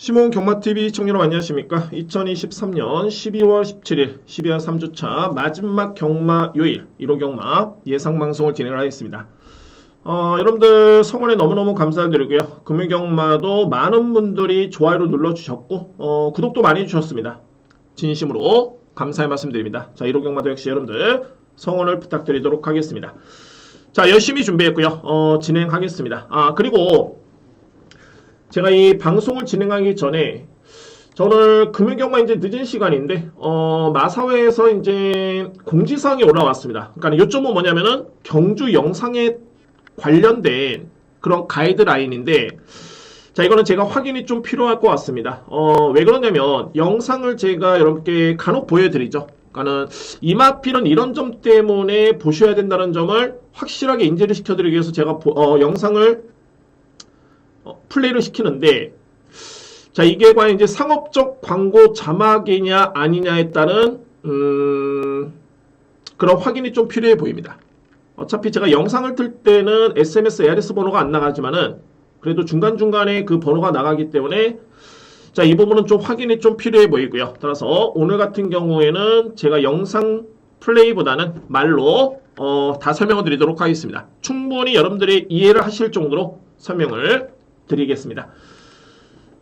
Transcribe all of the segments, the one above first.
시몬 경마TV 시청자 여러분 안녕하십니까? 2023년 12월 17일 12월 3주차 마지막 경마 요일 1호 경마 예상방송을 진행을 하겠습니다. 여러분들 성원에 너무너무 감사드리고요. 금요경마도 많은 분들이 좋아요를 눌러주셨고 구독도 많이 해주셨습니다. 진심으로 감사의 말씀드립니다. 자, 1호 경마도 역시 여러분들 성원을 부탁드리도록 하겠습니다. 자, 열심히 준비했고요. 진행하겠습니다. 그리고 제가 이 방송을 진행하기 전에 저는 금요경마 이제 늦은 시간인데 마사회에서 이제 공지사항이 올라왔습니다. 그러니까 요점은 뭐냐면은 경주 영상에 관련된 그런 가이드라인인데 자, 이거는 제가 확인이 좀 필요할 것 같습니다. 왜 그러냐면 영상을 제가 여러분께 간혹 보여드리죠. 그러니까는 이마필은 이런 점 때문에 보셔야 된다는 점을 확실하게 인지를 시켜드리기 위해서 제가 영상을 플레이를 시키는데 자, 이게 과연 이제 상업적 광고 자막이냐 아니냐에 따른 그런 확인이 좀 필요해 보입니다. 어차피 제가 영상을 틀 때는 SMS, ARS 번호가 안 나가지만은 그래도 중간중간에 그 번호가 나가기 때문에 자, 이 부분은 좀 확인이 좀 필요해 보이고요. 따라서 오늘 같은 경우에는 제가 영상 플레이보다는 말로 다 설명을 드리도록 하겠습니다. 충분히 여러분들이 이해를 하실 정도로 설명을 드리겠습니다.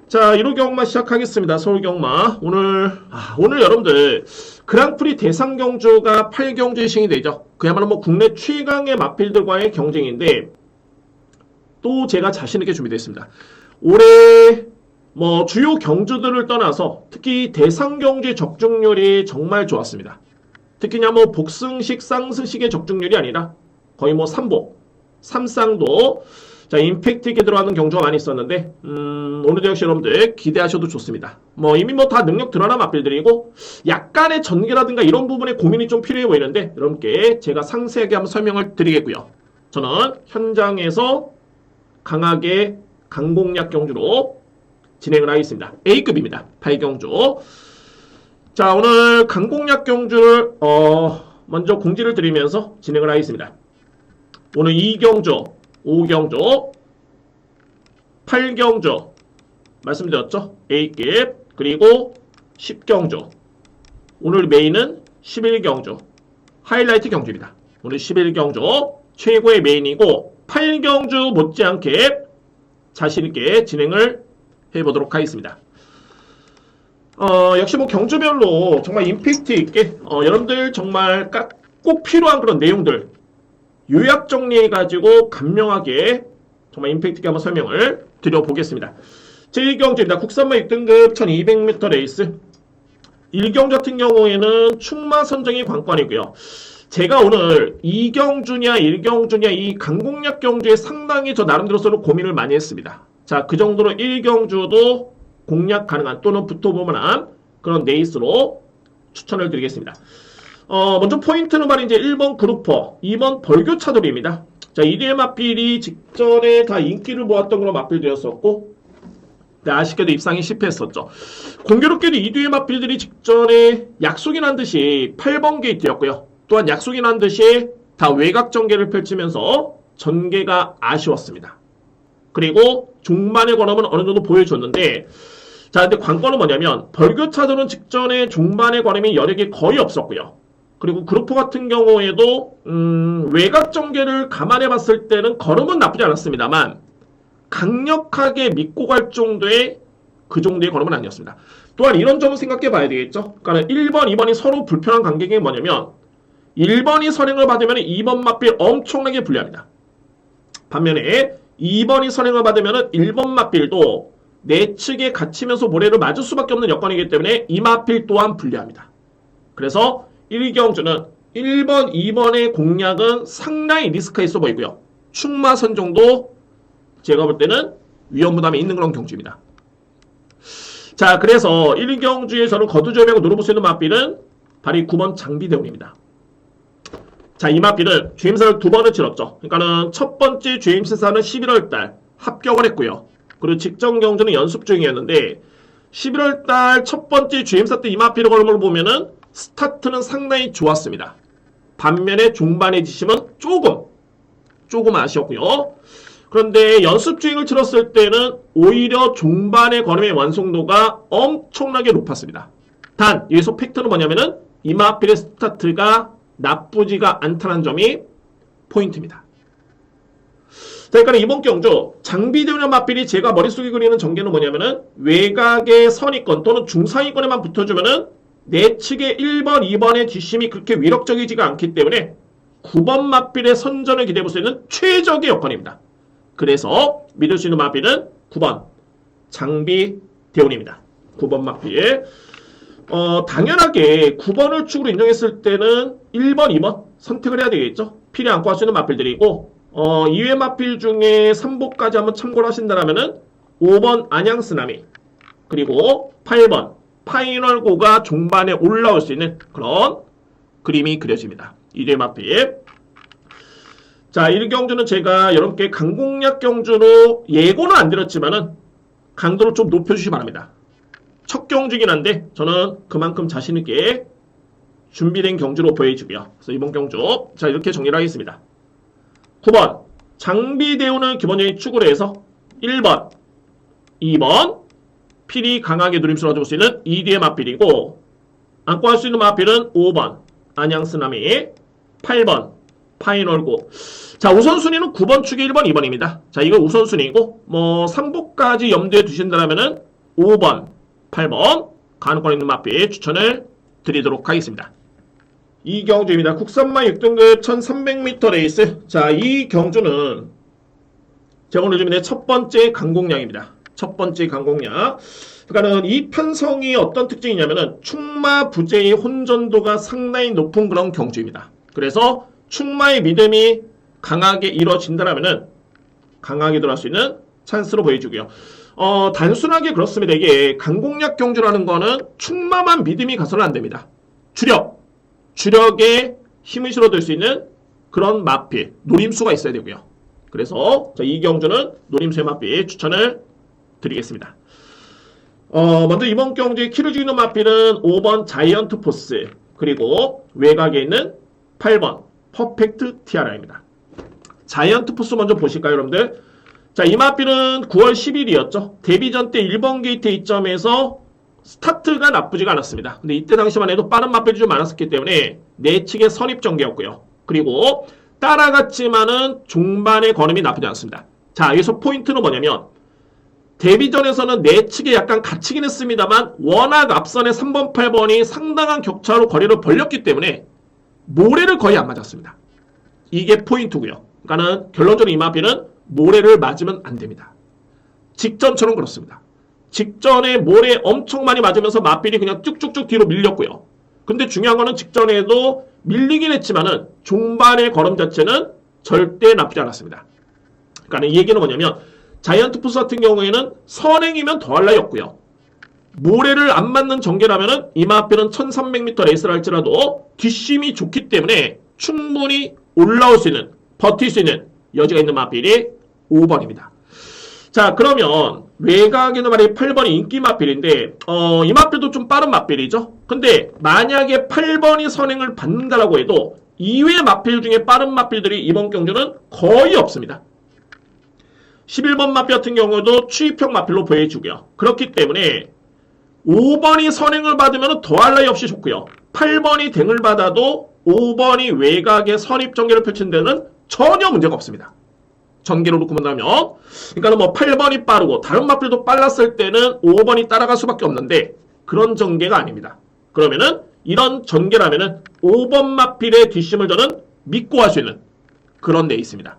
자, 1호 경마 시작하겠습니다. 서울 경마. 오늘 여러분들 그랑프리 대상 경주가 8경주에 시행이 되죠. 그야말로 뭐 국내 최강의 마필들과의 경쟁인데 또 제가 자신있게 준비되어 있습니다. 올해 뭐 주요 경주들을 떠나서 특히 대상 경주의 적중률이 정말 좋았습니다. 특히나 뭐 복승식, 쌍승식의 적중률이 아니라 거의 뭐 삼복, 삼쌍도 자, 임팩트 있게 들어가는 경주가 많이 있었는데 오늘도 역시 여러분들 기대하셔도 좋습니다. 뭐 이미 뭐 다 능력 드러난 마필들이고 약간의 전개라든가 이런 부분에 고민이 좀 필요해 보이는데 여러분께 제가 상세하게 한번 설명을 드리겠고요. 저는 현장에서 강하게 강공략 경주로 진행을 하겠습니다. A급입니다. 8경주. 자, 오늘 강공략 경주를 먼저 공지를 드리면서 진행을 하겠습니다. 오늘 2경주 5경주, 8경주 말씀드렸죠? A급 그리고 10경주 오늘 메인은 11경주 하이라이트 경주입니다. 오늘 11경주 최고의 메인이고 8경주 못지않게 자신있게 진행을 해보도록 하겠습니다. 역시 뭐 경주별로 정말 임팩트 있게 여러분들 정말 꼭 필요한 그런 내용들 요약 정리해가지고 간명하게 정말 임팩트 있게 한번 설명을 드려보겠습니다. 제1경주입니다. 국산마 6등급 1200m 레이스 1경주 같은 경우에는 충마 선정이 관건이고요. 제가 오늘 2경주냐 1경주냐 이 강공략 경주에 상당히 저 나름대로서는 고민을 많이 했습니다. 자, 그 정도로 1경주도 공략 가능한 또는 붙어볼만한 그런 레이스로 추천을 드리겠습니다. 먼저 포인트는 바로 이제 1번 그루퍼, 2번 벌교 차돌입니다. 자, 1위의 마필이 직전에 다 인기를 모았던 그런 마필들이었었고, 네, 아쉽게도 입상이 실패했었죠. 공교롭게도 2위의 마필들이 직전에 약속이 난 듯이 8번 게이트였고요. 또한 약속이 난 듯이 다 외곽 전개를 펼치면서 전개가 아쉬웠습니다. 그리고 중반의 걸음은 어느 정도 보여줬는데, 자, 근데 관건은 뭐냐면, 벌교 차돌은 직전에 중반의 걸음이 여력이 거의 없었고요. 그리고 그루퍼 같은 경우에도 외곽 전개를 감안해 봤을 때는 걸음은 나쁘지 않았습니다만 강력하게 믿고 갈 정도의 그 정도의 걸음은 아니었습니다. 또한 이런 점을 생각해 봐야 되겠죠. 그러니까 1번, 2번이 서로 불편한 관계가 뭐냐면 1번이 선행을 받으면 2번 마필 엄청나게 불리합니다. 반면에 2번이 선행을 받으면 1번 마필도 내측에 갇히면서 모래를 맞을 수밖에 없는 여건이기 때문에 이 마필 또한 불리합니다. 그래서 1경주는 1번, 2번의 공략은 상당히 리스크가 있어 보이고요. 충마 선정도 제가 볼 때는 위험 부담이 있는 그런 경주입니다. 자, 그래서 1경주에서는 거두절벽을 노려볼 수 있는 마필은 바로 9번 장비대운입니다. 자, 이 마필은 주임사를 2번을 치렀죠. 그러니까는 첫 번째 주임사는 11월달 합격을 했고요. 그리고 직전 경주는 연습 중이었는데 11월달 첫 번째 주임사 때 이 마필의 걸음을 보면은 스타트는 상당히 좋았습니다. 반면에 중반의 지심은 조금 아쉬웠고요. 그런데 연습 주행을 치렀을 때는 오히려 종반의 걸음의 완성도가 엄청나게 높았습니다. 단 여기서 팩트는 뭐냐면은 이마필의 스타트가 나쁘지가 않다는 점이 포인트입니다. 자, 그러니까 이번 경주 장비대운의 마필이 제가 머릿속에 그리는 전개는 뭐냐면은 외곽의 선위권 또는 중상위권에만 붙어주면은 내측의 1번, 2번의 뒷심이 그렇게 위력적이지가 않기 때문에 9번 마필의 선전을 기대해볼 수 있는 최적의 여건입니다. 그래서 믿을 수 있는 마필은 9번 장비대운입니다. 9번 마필. 당연하게 9번을 축으로 인정했을 때는 1번, 2번 선택을 해야 되겠죠. 필이 안고 할 수 있는 마필들이고 이외 마필 중에 3보까지 한번 참고를 하신다면은 5번 안양쓰나미 그리고 8번 파이널고가 종반에 올라올 수 있는 그런 그림이 그려집니다. 2대 마필. 자, 이 경주는 제가 여러분께 강공략 경주로 예고는 안 드렸지만은 강도를 좀 높여주시기 바랍니다. 첫 경주긴 한데 저는 그만큼 자신있게 준비된 경주로 보여주고요. 그래서 이번 경주 자 이렇게 정리를 하겠습니다. 9번 장비대운을 기본적인 축으로 해서 1번, 2번 필이 강하게 누림수를 가져올 수 있는 2D의 마필이고 안고 할 수 있는 마필은 5번 안양쓰나미 8번 파이널고. 자, 우선순위는 9번 축이 1번, 2번입니다. 자, 이거 우선순위고 뭐 3보까지 염두에 두신다면은 5번, 8번 가능권 있는 마필 추천을 드리도록 하겠습니다. 이 경주입니다. 국산마 6등급 1300m 레이스. 자, 이 경주는 제가 오늘 준비된 첫 번째 강공략입니다. 첫 번째 강공략. 그러니까는 이 편성이 어떤 특징이냐면은 충마 부재의 혼전도가 상당히 높은 그런 경주입니다. 그래서 충마의 믿음이 강하게 이루어진다면은 강하게 들어갈 수 있는 찬스로 보여주고요. 단순하게 그렇습니다. 이게 강공략 경주라는 거는 충마만 믿음이 가서는 안 됩니다. 주력에 힘을 실어둘 수 있는 그런 마필, 노림수가 있어야 되고요. 그래서 이 경주는 노림수의 마필 추천을 드리겠습니다. 먼저 이번 경주에 키를 죽이는 마필은 5번 자이언트 포스 그리고 외곽에 있는 8번 퍼펙트 티아라입니다. 자이언트 포스 먼저 보실까요, 여러분들? 자, 이 마필은 9월 10일이었죠. 데뷔전 때 1번 게이트 이점에서 스타트가 나쁘지가 않았습니다. 근데 이때 당시만 해도 빠른 마필이 좀 많았기 때문에 내측의 선입 전개였고요. 그리고 따라갔지만은 종반의 걸음이 나쁘지 않습니다. 자, 여기서 포인트는 뭐냐면 데뷔전에서는 내측에 약간 갇히긴 했습니다만 워낙 앞선의 3번, 8번이 상당한 격차로 거리를 벌렸기 때문에 모래를 거의 안 맞았습니다. 이게 포인트고요. 그러니까는 결론적으로 이 마필은 모래를 맞으면 안 됩니다. 직전처럼 그렇습니다. 직전에 모래 엄청 많이 맞으면서 마필이 그냥 쭉쭉쭉 뒤로 밀렸고요. 근데 중요한 거는 직전에도 밀리긴 했지만은 종반의 걸음 자체는 절대 나쁘지 않았습니다. 그러니까 이 얘기는 뭐냐면 자이언트 포스 같은 경우에는 선행이면 더할 나위 없고요. 모래를 안 맞는 전개라면은 이 마필은 1300m 레이스를 할지라도 뒷심이 좋기 때문에 충분히 올라올 수 있는, 버틸 수 있는 여지가 있는 마필이 5번입니다. 자, 그러면 외곽에 있는 말이 8번이 인기 마필인데 이 마필도 좀 빠른 마필이죠. 근데 만약에 8번이 선행을 받는다라고 해도 이외의 마필 중에 빠른 마필들이 이번 경주는 거의 없습니다. 11번 마필 같은 경우도 추입형 마필로 보여주고요. 그렇기 때문에 5번이 선행을 받으면 더할 나위 없이 좋고요. 8번이 댕을 받아도 5번이 외곽에 선입 전개를 펼친 데는 전혀 문제가 없습니다. 전개로 놓고 본다면 그러니까 뭐 8번이 빠르고 다른 마필도 빨랐을 때는 5번이 따라갈 수밖에 없는데 그런 전개가 아닙니다. 그러면은 이런 전개라면은 5번 마필의 뒷심을 저는 믿고 할 수 있는 그런 데 있습니다.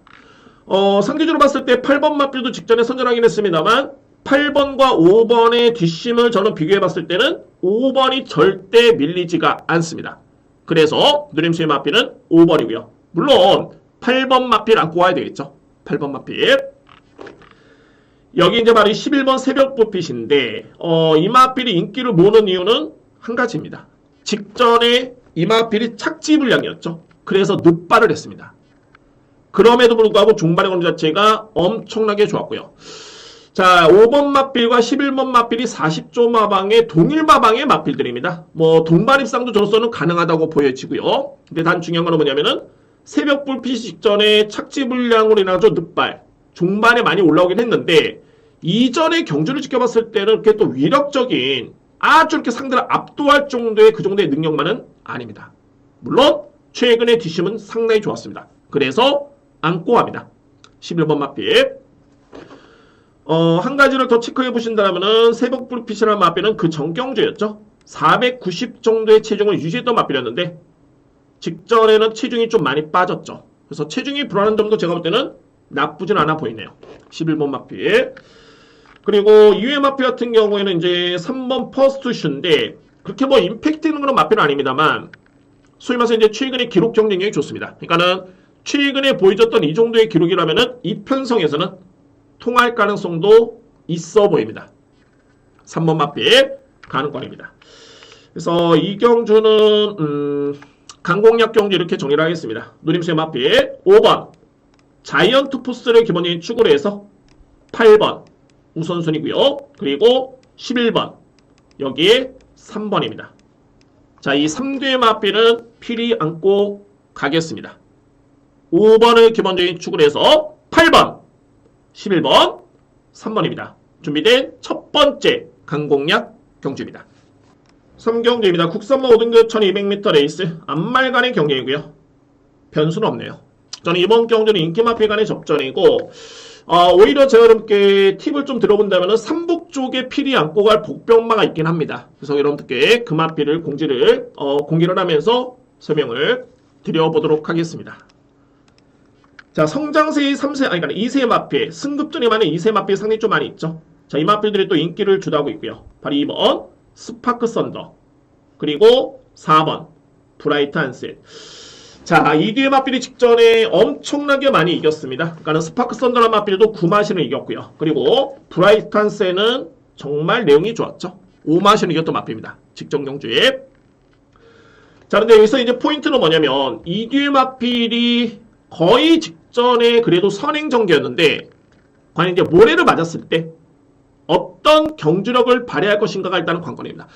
상대적으로 봤을 때 8번 마필도 직전에 선전하긴 했습니다만 8번과 5번의 뒷심을 저는 비교해 봤을 때는 5번이 절대 밀리지가 않습니다. 그래서 누림수의 마필은 5번이고요. 물론 8번 마필 안고 와야 되겠죠. 8번 마필. 여기 이제 말이 11번 새벽불빛인데 이 마필이 인기를 모으는 이유는 한 가지입니다. 직전에 이 마필이 착지불량이었죠. 그래서 늑발을 했습니다. 그럼에도 불구하고 종반의 걸음 자체가 엄청나게 좋았고요. 자, 5번 마필과 11번 마필이 40조 마방의 동일 마방의 마필들입니다. 뭐 동반 입상도 저로서는 가능하다고 보여지고요. 근데 단 중요한 건 뭐냐면은 새벽 불빛 직전에 착지 불량으로 인해서 늑발, 종반에 많이 올라오긴 했는데 이전의 경주를 지켜봤을 때는 그렇게 또 위력적인 아주 이렇게 상대를 압도할 정도의 그 정도의 능력만은 아닙니다. 물론 최근의 뒷심은 상당히 좋았습니다. 그래서 안고 합니다. 11번 마필. 한 가지를 더 체크해 보신다면은 새벽불빛이라는 마필은 그 전경주였죠. 490 정도의 체중을 유지했던 마필이었는데 직전에는 체중이 좀 많이 빠졌죠. 그래서 체중이 불안한 점도 제가 볼 때는 나쁘진 않아 보이네요. 11번 마필. 그리고 2회 마필 같은 경우에는 이제 3번 퍼스트슈인데 그렇게 뭐 임팩트 있는 그런 마필은 아닙니다만 소위 말해서 이제 최근의 기록 경쟁력이 좋습니다. 그러니까는 최근에 보여줬던 이 정도의 기록이라면은 이 편성에서는 통할 가능성도 있어 보입니다. 3번 마필 가능권입니다. 그래서 이 경주는 강공약 경주 이렇게 정리를 하겠습니다. 누림수의 마필 5번 자이언트 포스를 기본적인 축으로 해서 8번 우선순위고요. 그리고 11번 여기에 3번입니다. 자, 이 3뒤의 마필은 필히 안고 가겠습니다. 5번을 기본적인 축으로 해서 8번 11번 3번입니다. 준비된 첫 번째 강공약 경주입니다. 3경주입니다. 국산모 5등급 1200m 레이스 앞말간의 경쟁이고요. 변수는 없네요. 저는 이번 경주는 인기마필 간의 접전이고 오히려 제가 여러분께 팁을 좀 들어본다면 삼북 쪽에 필히 안고 갈 복병마가 있긴 합니다. 그래서 여러분들께 그 마필을 공개를 하면서 설명을 드려보도록 하겠습니다. 자, 성장세의 3세, 그러니까 2세 마필, 승급전이 많은 2세 마필 상당히 좀 많이 있죠. 자, 이 마필들이 또 인기를 주도하고 있고요. 바로 2번, 스파크 썬더. 그리고 4번, 브라이트 한셋. 자, 이 뒤의 마필이 직전에 엄청나게 많이 이겼습니다. 그러니까는 스파크 썬더라는 마필도 9마신을 이겼고요. 그리고 브라이트 한셋은 정말 내용이 좋았죠. 5마신을 이겼던 마필입니다. 직전 경주에. 자, 근데 여기서 이제 포인트는 뭐냐면 이 뒤의 마필이 거의 직전에 그래도 선행전개였는데 과연 이제 모래를 맞았을 때 어떤 경주력을 발휘할 것인가가 일단은 관건입니다.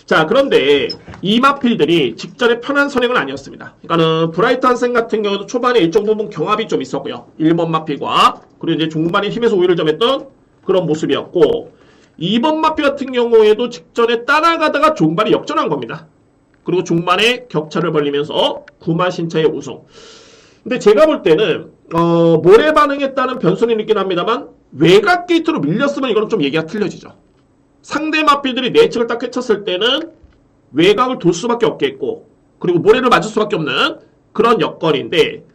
자, 그런데 이 마필들이 직전에 편한 선행은 아니었습니다. 그러니까는 브라이트 한센 같은 경우도 초반에 일정 부분 경합이 좀 있었고요. 1번 마필과 그리고 이제 중반에 힘에서 우위를 점했던 그런 모습이었고 2번 마필 같은 경우에도 직전에 따라가다가 중반에 역전한 겁니다. 그리고 중반에 격차를 벌리면서 9마신차의 우승. 근데 제가 볼 때는 모래 반응했다는 변수는 있긴 합니다만 외곽 게이트로 밀렸으면 이거는 좀 얘기가 틀려지죠. 상대 마필들이 내측을 딱 꿰쳤을 때는 외곽을 돌 수밖에 없겠고 그리고 모래를 맞을 수밖에 없는 그런 여건인데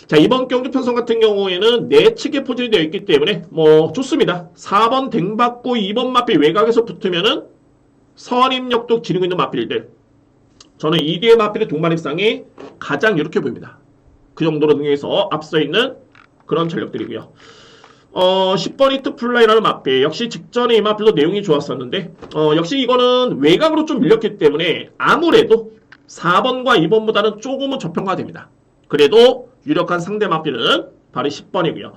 자, 이번 경주 편성 같은 경우에는 내측에 포진이 되어 있기 때문에 뭐 좋습니다. 4번 댕받고 2번 마필 외곽에서 붙으면은 선임력도 지니고 있는 마필들 저는 2뒤의 마필의 동반입상이 가장 이렇게 보입니다. 그 정도로 능력에서 앞서 있는 그런 전력들이고요. 10번 히트 플라이라는 마필 역시 직전에 이 마필도 내용이 좋았었는데 역시 이거는 외곽으로 좀 밀렸기 때문에 아무래도 4번과 2번보다는 조금은 저평가됩니다. 그래도 유력한 상대 마필은 바로 10번이고요.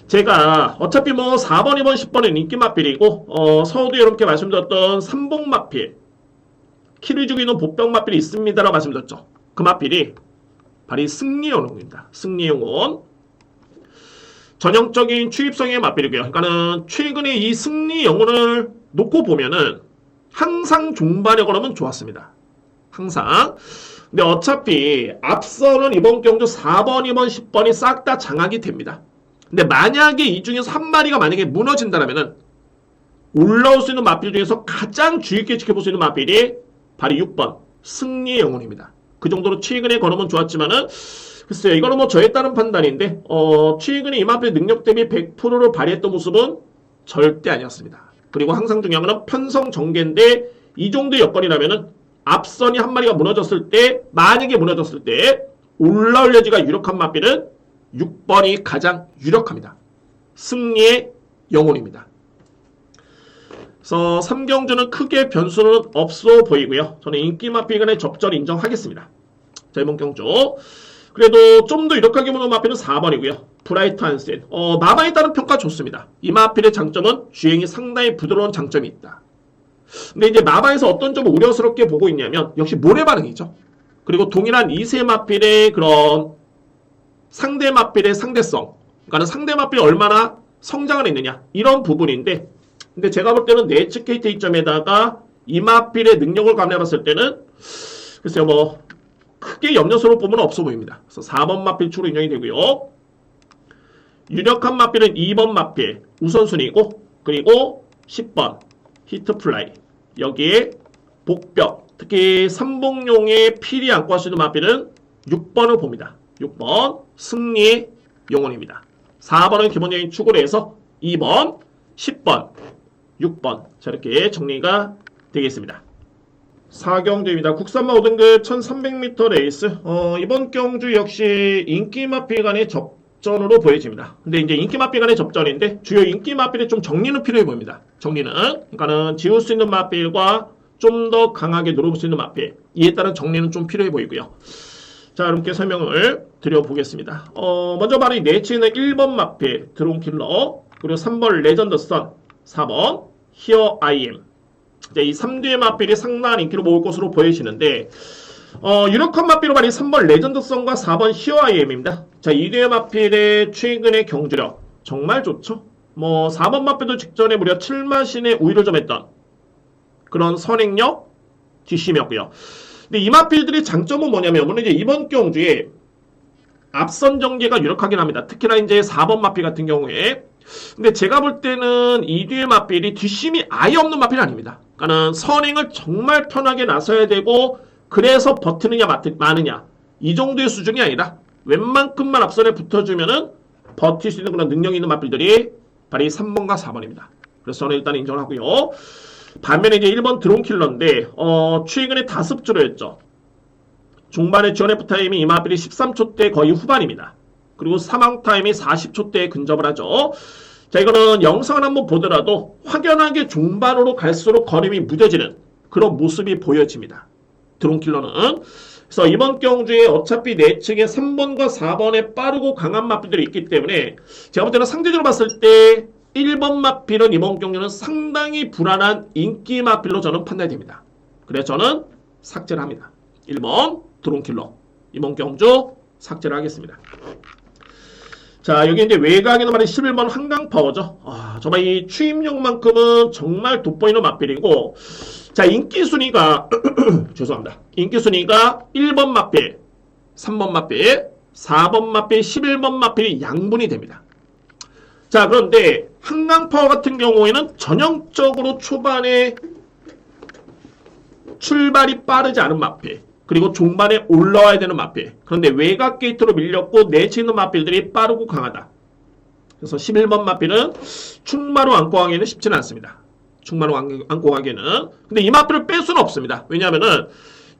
제가 어차피 뭐 4번, 2번, 10번은 인기 마필이고 서두에 이렇게 말씀드렸던 3복 마필 키를 주고 있는 복병 마필이 있습니다라고 말씀드렸죠. 그 마필이 바로 승리영혼입니다. 승리영혼 전형적인 추입성의 마필이고요. 그러니까는 최근에 이 승리영혼을 놓고 보면은 항상 종반에 걸으면 좋았습니다. 항상. 근데 어차피 앞서는 이번 경주 4번, 2번, 10번이 싹 다 장악이 됩니다. 근데 만약에 이 중에서 한 마리가 만약에 무너진다면은 올라올 수 있는 마필 중에서 가장 주의 깊게 지켜볼 수 있는 마필이 바로 6번 승리의 영혼입니다. 그 정도로 최근에 걸으면 좋았지만은 글쎄요, 이거는 뭐 저에 따른 판단인데 최근에 이 마필의 능력 대비 100%를 발휘했던 모습은 절대 아니었습니다. 그리고 항상 중요한 건 편성 전개인데 이 정도의 여건이라면은 앞선이 한 마리가 무너졌을 때 만약에 무너졌을 때 올라올 여지가 유력한 마필은 6번이 가장 유력합니다. 승리의 영혼입니다. 그래서 3경주는 크게 변수는 없어 보이고요. 저는 인기 마필 간의 접전 인정하겠습니다. 자, 이번 경주. 그래도 좀 더 유력하게 보는 마필은 4번이고요. 브라이트 한센. 마마에 따른 평가 좋습니다. 이 마필의 장점은 주행이 상당히 부드러운 장점이 있다. 근데 이제 마마에서 어떤 점을 우려스럽게 보고 있냐면 역시 모래 반응이죠. 그리고 동일한 2세 마필의 그런 상대 마필의 상대성. 그러니까 상대 마필이 얼마나 성장을 했느냐 이런 부분인데, 근데 제가 볼 때는 내측 KT 이점에다가 이 마필의 능력을 감안해봤을 때는 글쎄요 뭐 크게 염려스러울 부분은 없어 보입니다. 그래서 4번 마필 추로 인정이 되고요. 유력한 마필은 2번 마필 우선순위고, 그리고 10번 히트플라이, 여기에 복벽, 특히 삼복용의 필히 안고 할 수 있는 마필은 6번을 봅니다. 6번 승리의 영혼입니다. 4번은 기본적인 추구를 해서 2번, 10번, 6번 자 이렇게 정리가 되겠습니다. 4경주입니다. 국산마 5등급 1300m 레이스. 이번 경주 역시 인기 마필 간의 접전으로 보여집니다. 근데 이제 인기 마필 간의 접전인데 주요 인기 마필이 좀 정리는 필요해 보입니다. 정리는 그러니까는 지울 수 있는 마필과 좀 더 강하게 누려볼 수 있는 마필, 이에 따른 정리는 좀 필요해 보이고요. 자, 여러분께 설명을 드려보겠습니다. 먼저 바로 이 내치는 1번 마필 드론킬러, 그리고 3번 레전드선, 4번 히어 아이엠. 이 3뒤의 마필이 상당한 인기를 모을 것으로 보여지는데, 유력한 마필로 바로 3번 레전드선과 4번 히어 아이엠입니다. 자, 이 뒤의 마필의 최근의 경주력 정말 좋죠. 뭐 4번 마필도 직전에 무려 7만 신의 우위를 점했던 그런 선행력 뒷심이었고요. 근데 이 마필들의 장점은 뭐냐면, 물론 이제 이번 경주에 앞선 전개가 유력하긴 합니다. 특히나 이제 4번 마필 같은 경우에. 근데 제가 볼 때는 이 뒤의 마필이 뒷심이 아예 없는 마필이 아닙니다. 그러니까는 선행을 정말 편하게 나서야 되고, 그래서 버티느냐 마느냐 이 정도의 수준이 아니라 웬만큼만 앞선에 붙어주면은 버틸 수 있는 그런 능력이 있는 마필들이 바로 이 3번과 4번입니다. 그래서 저는 일단 인정을 하고요. 반면에 이제 1번 드론킬러인데 최근에 다습주로 했죠. 중반에 지원 F타임이 이 마필이 13초대 거의 후반입니다. 그리고 사망타임이 40초대에 근접을 하죠. 자, 이거는 영상을 한번 보더라도 확연하게 중반으로 갈수록 걸음이 무뎌지는 그런 모습이 보여집니다. 드론킬러는. 그래서 이번 경주에 어차피 내측에 3번과 4번에 빠르고 강한 마필들이 있기 때문에 제가 볼 때는 상대적으로 봤을 때 1번 마필은 이번 경주는 상당히 불안한 인기 마필로 저는 판단이 됩니다. 그래서 저는 삭제를 합니다. 1번 드론킬러 이번 경주 삭제를 하겠습니다. 자, 여기 이제 외곽에는 말이 11번 한강파워죠. 정말 이 추임력만큼은 정말 돋보이는 마필이고, 자, 인기 순위가 죄송합니다. 인기 순위가 1번 마필, 3번 마필, 4번 마필, 11번 마필이 양분이 됩니다. 자, 그런데 한강파워 같은 경우에는 전형적으로 초반에 출발이 빠르지 않은 마필, 그리고 중반에 올라와야 되는 마필. 그런데 외곽 게이트로 밀렸고 내치 있는 마필들이 빠르고 강하다. 그래서 11번 마필은 충마로 안고 가기에는 쉽지는 않습니다. 충마로 안고 가기에는. 근데 이 마필을 뺄 수는 없습니다. 왜냐하면은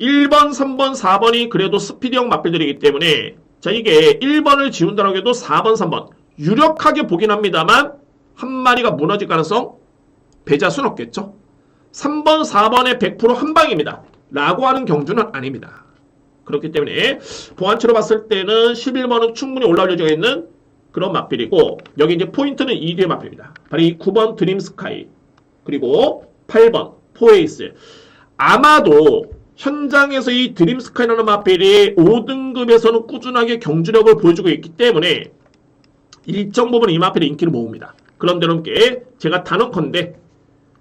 1번, 3번, 4번이 그래도 스피드형 마필들이기 때문에, 자, 이게 1번을 지운다라고 해도 4번, 3번 유력하게 보긴 합니다만 한 마리가 무너질 가능성 배제할 수는 없겠죠. 3번, 4번의 100% 한방입니다. 라고 하는 경주는 아닙니다. 그렇기 때문에 보안치로 봤을 때는 11번은 충분히 올라올 여지가 있는 그런 마필이고, 여기 이제 포인트는 2뒤의 마필입니다. 바로 이 9번 드림스카이, 그리고 8번 포에이스. 아마도 현장에서 이 드림스카이라는 마필이 5등급에서는 꾸준하게 경주력을 보여주고 있기 때문에 일정 부분 이 마필의 인기를 모읍니다. 그런데 여러분께 제가 단언컨대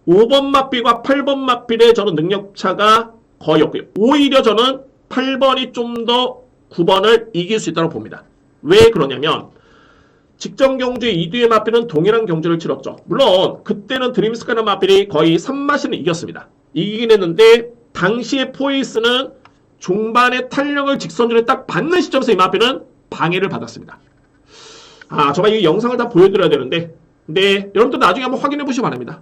5번 마필과 8번 마필의 저는 능력차가 거의 없고요. 오히려 저는 8번이 좀 더 9번을 이길 수 있다고 봅니다. 왜 그러냐면 직전 경주에 2뒤의 마필은 동일한 경주를 치렀죠. 물론 그때는 드림스카이라는 마필이 거의 3마신을 이겼습니다. 이기긴 했는데 당시의 포에이스는 중반에 탄력을 직선줄에 딱 받는 시점에서 이 마필은 방해를 받았습니다. 정말 이 영상을 다 보여드려야 되는데, 근데 여러분들 나중에 한번 확인해 보시기 바랍니다.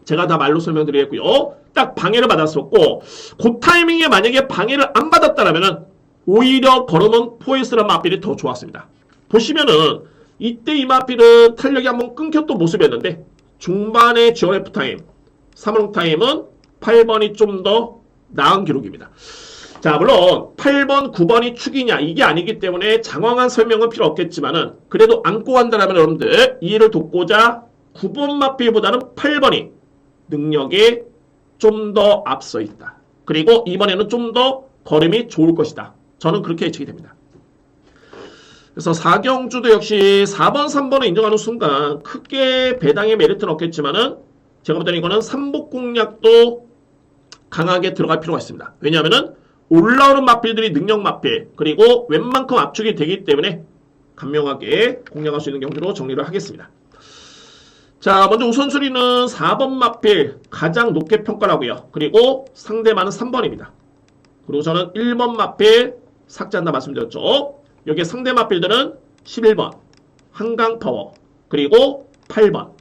제가 다 말로 설명드리겠고요. 딱 방해를 받았었고, 그 타이밍에 만약에 방해를 안 받았다면 오히려 걸어놓은 포에이스라는 마필이 더 좋았습니다. 보시면은 이때 이 마필은 탄력이 한번 끊겼던 모습이었는데 중반에 GOF 타임, 3월 타임은 8번이 좀 더 나은 기록입니다. 자, 물론 8번, 9번이 축이냐 이게 아니기 때문에 장황한 설명은 필요 없겠지만은 그래도 안고 간다면 여러분들 이해를 돕고자 9번 마필보다는 8번이 능력에 좀 더 앞서 있다. 그리고 이번에는 좀 더 걸음이 좋을 것이다. 저는 그렇게 예측이 됩니다. 그래서 사경주도 역시 4번, 3번을 인정하는 순간 크게 배당의 메리트는 없겠지만은 제가 볼 때는 이거는 삼복 공략도 강하게 들어갈 필요가 있습니다. 왜냐하면은 올라오는 마필들이 능력 마필 그리고 웬만큼 압축이 되기 때문에 간명하게 공략할 수 있는 경주로 정리를 하겠습니다. 자, 먼저 우선순위는 4번 마필 가장 높게 평가를 하고요. 그리고 상대만은 3번입니다. 그리고 저는 1번 마필 삭제한다 말씀드렸죠. 여기에 상대 마필들은 11번 한강파워 그리고 8번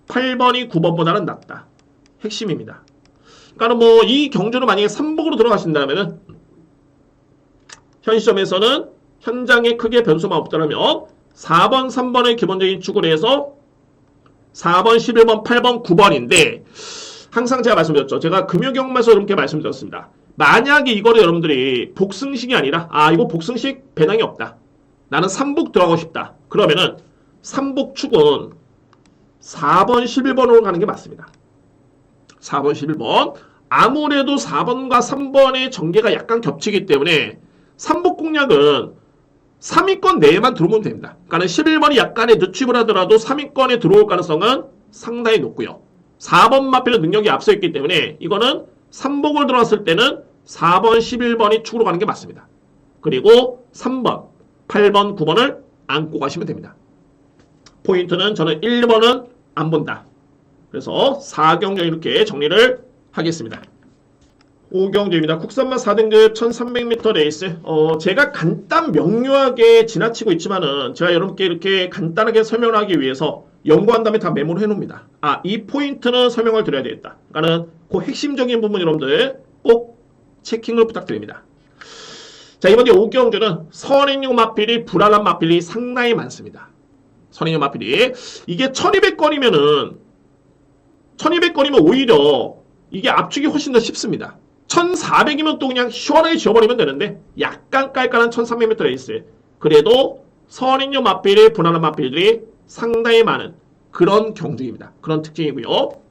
8번이 9번보다는 낫다. 핵심입니다. 그러니까 뭐 이 경주로 만약에 3복으로 들어가신다면 현 시점에서는 현장에 크게 변수만 없더라면 4번, 3번의 기본적인 축을 해서 4번, 11번, 8번, 9번인데 항상 제가 말씀드렸죠. 제가 금요경마에서 이렇게 말씀드렸습니다. 만약에 이거를 여러분들이 복승식이 아니라 이거 복승식 배당이 없다. 나는 3복 들어가고 싶다. 그러면은 3복 축은 4번, 11번으로 가는 게 맞습니다. 4번, 11번. 아무래도 4번과 3번의 전개가 약간 겹치기 때문에 3복 공략은 3위권 내에만 들어오면 됩니다. 그러니까 11번이 약간의 늦춤을 하더라도 3위권에 들어올 가능성은 상당히 높고요. 4번 마필의 능력이 앞서 있기 때문에 이거는 3복을 들어왔을 때는 4번, 11번이 축으로 가는 게 맞습니다. 그리고 3번, 8번, 9번을 안고 가시면 됩니다. 포인트는 저는 1번은 안 본다. 그래서 4경주 이렇게 정리를 하겠습니다. 5경주입니다. 국산만 4등급 1300m 레이스. 제가 간단 명료하게 지나치고 있지만은 제가 여러분께 이렇게 간단하게 설명을 하기 위해서 연구한 다음에 다 메모를 해놓습니다. 이 포인트는 설명을 드려야 되겠다. 그러니까는 그 핵심적인 부분 여러분들 꼭 체킹을 부탁드립니다. 자, 이번에 5경주는 선행용 마필이 불안한 마필이 상당히 많습니다. 선행용 마필이 이게 1200건이면은 1200건이면 오히려 이게 압축이 훨씬 더 쉽습니다. 1400이면 또 그냥 시원하게 지워버리면 되는데 약간 깔깔한 1300m 레이스. 그래도 선행용 마필이 불안한 마필들이 상당히 많은 그런 경주입니다. 그런 특징이고요.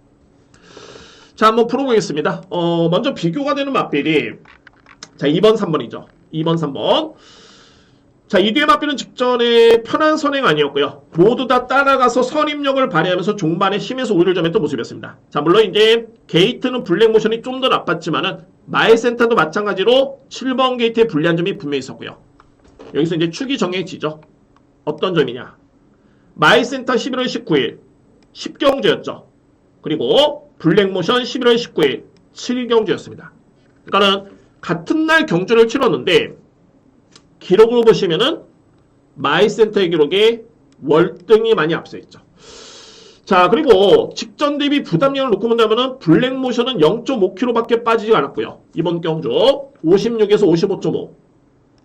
자, 한번 풀어보겠습니다. 먼저 비교가 되는 마필이 자 2번, 3번이죠. 2번, 3번. 자, 이 뒤에 마필은 직전에 편한 선행 아니었고요. 모두 다 따라가서 선입력을 발휘하면서 종반에 힘에서 우위를 점했던 모습이었습니다. 자, 물론 이제 게이트는 블랙 모션이 좀 더 나빴지만은 마일센터도 마찬가지로 7번 게이트의 불리한 점이 분명히 있었고요. 여기서 이제 축이 정해지죠. 어떤 점이냐? 마일센터 11월 19일 10경주였죠. 그리고 블랙모션 11월 19일 7경주였습니다. 그러니까는 같은 날 경주를 치렀는데 기록을 보시면은 마이센터의 기록에 월등히 많이 앞서 있죠. 자, 그리고 직전 대비 부담량을 놓고 본다면은 블랙모션은 0.5kg밖에 빠지지 않았고요. 이번 경주 56에서 55.5.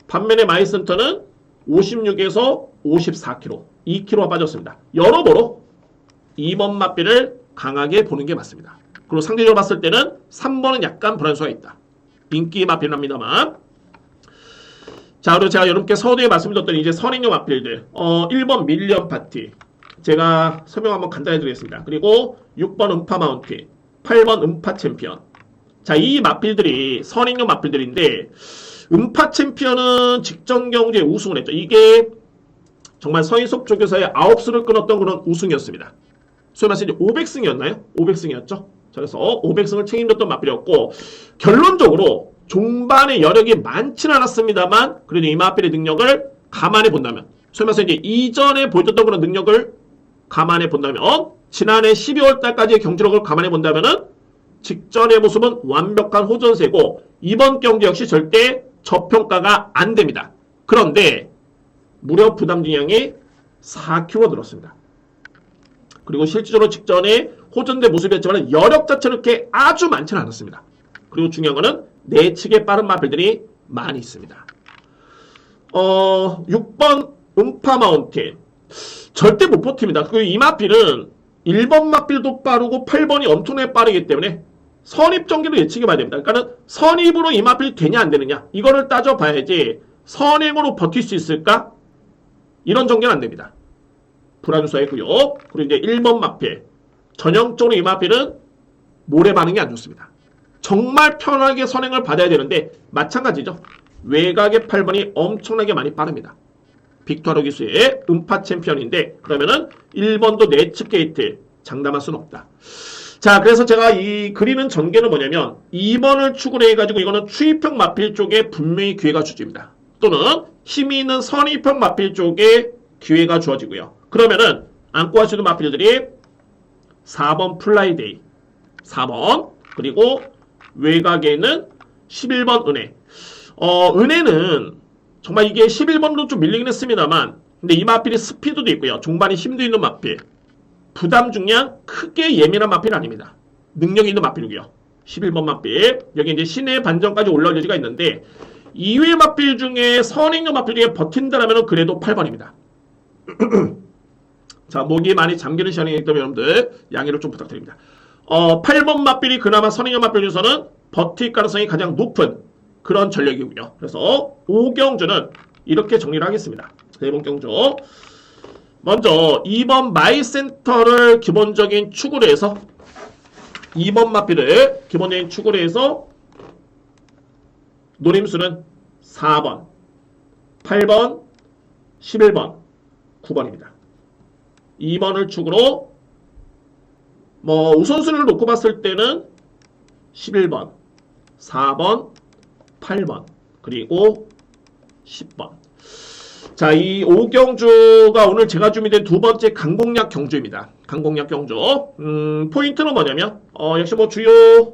반면에 마이센터는 56에서 54kg, 2kg가 빠졌습니다. 여러모로 2번 마필을 강하게 보는 게 맞습니다. 그리고 상대적으로 봤을 때는 3번은 약간 불안수가 있다. 인기 마필은 합니다만. 자, 그리고 제가 여러분께 서두에 말씀드렸던 이제 선행용 마필들. 1번 밀리언 파티. 제가 설명 한번 간단히 드리겠습니다. 그리고 6번 음파 마운틴, 8번 음파 챔피언. 자, 이 마필들이 선행용 마필들인데 음파 챔피언은 직전 경주에 우승을 했죠. 이게 정말 서인석 쪽에서의 9수를 끊었던 그런 우승이었습니다. 소위 말해서 이제 500승이었나요? 500승이었죠. 그래서 500승을 책임졌던 마필이었고 결론적으로 종반의 여력이 많지는 않았습니다만 그래도 이 마필의 능력을 감안해 본다면 소위 말해서 이제 이전에 보여줬던 그런 능력을 감안해 본다면 지난해 12월 달까지의 경주력을 감안해 본다면은 직전의 모습은 완벽한 호전세고 이번 경주 역시 절대 저평가가 안 됩니다. 그런데 무려 부담 중량이 4kg 늘었습니다. 그리고 실질적으로 직전에 호전된 모습이었지만 여력 자체는 그렇게 아주 많지는 않았습니다. 그리고 중요한 거는 내측에 빠른 마필들이 많이 있습니다. 6번 음파 마운틴 절대 못 버팁니다. 그리고 이 마필은 1번 마필도 빠르고 8번이 엄청나게 빠르기 때문에 선입 전개로 예측해 봐야 됩니다. 그러니까 선입으로 이 마필이 되냐 안 되느냐 이거를 따져봐야지 선행으로 버틸 수 있을까? 이런 전개는 안 됩니다. 불안수사이고요. 그리고 이제 1번 마필 전형적으로 이 마필은 모래 반응이 안 좋습니다. 정말 편하게 선행을 받아야 되는데 마찬가지죠. 외곽의 8번이 엄청나게 많이 빠릅니다. 빅토르 기수의 음파 챔피언인데 그러면은 1번도 네츠 게이트 장담할 수는 없다. 자, 그래서 제가 이 그리는 전개는 뭐냐면 2번을 축으로 해가지고 이거는 추입형 마필 쪽에 분명히 기회가 주어집니다. 또는 힘이 있는 선입형 마필 쪽에 기회가 주어지고요. 그러면은 안고 하시는 마필들이 4번 플라이데이, 4번 그리고 외곽에는 11번 은혜. 은혜는 정말 이게 11번으로 좀 밀리긴 했습니다만 근데 이 마필이 스피드도 있고요. 종반이 힘도 있는 마필. 부담 중량 크게 예민한 마필 아닙니다. 능력이 있는 마필이고요. 11번 마필. 여기 이제 신의 반전까지 올라올 여지가 있는데 이외의 마필 중에 선행형 마필 중에 버틴다라면 그래도 8번입니다. 자, 목이 많이 잠기는 시간이기 때문에 여러분들 양해를 좀 부탁드립니다. 8번 마필이 그나마 선행형 마필 중에서는 버틸 가능성이 가장 높은 그런 전력이고요. 그래서 5경주는 이렇게 정리를 하겠습니다. 4번 경주. 먼저 2번 마이센터를 기본적인 축으로 해서 2번 마필을 기본적인 축으로 해서 노림수는 4번, 8번, 11번, 9번입니다. 2번을 축으로 우선순위를 놓고 봤을 때는 11번, 4번, 8번, 그리고 10번. 자, 이 5경주가 오늘 제가 준비된 두 번째 강공략 경주입니다. 강공략 경주. 포인트는 뭐냐면, 역시 주요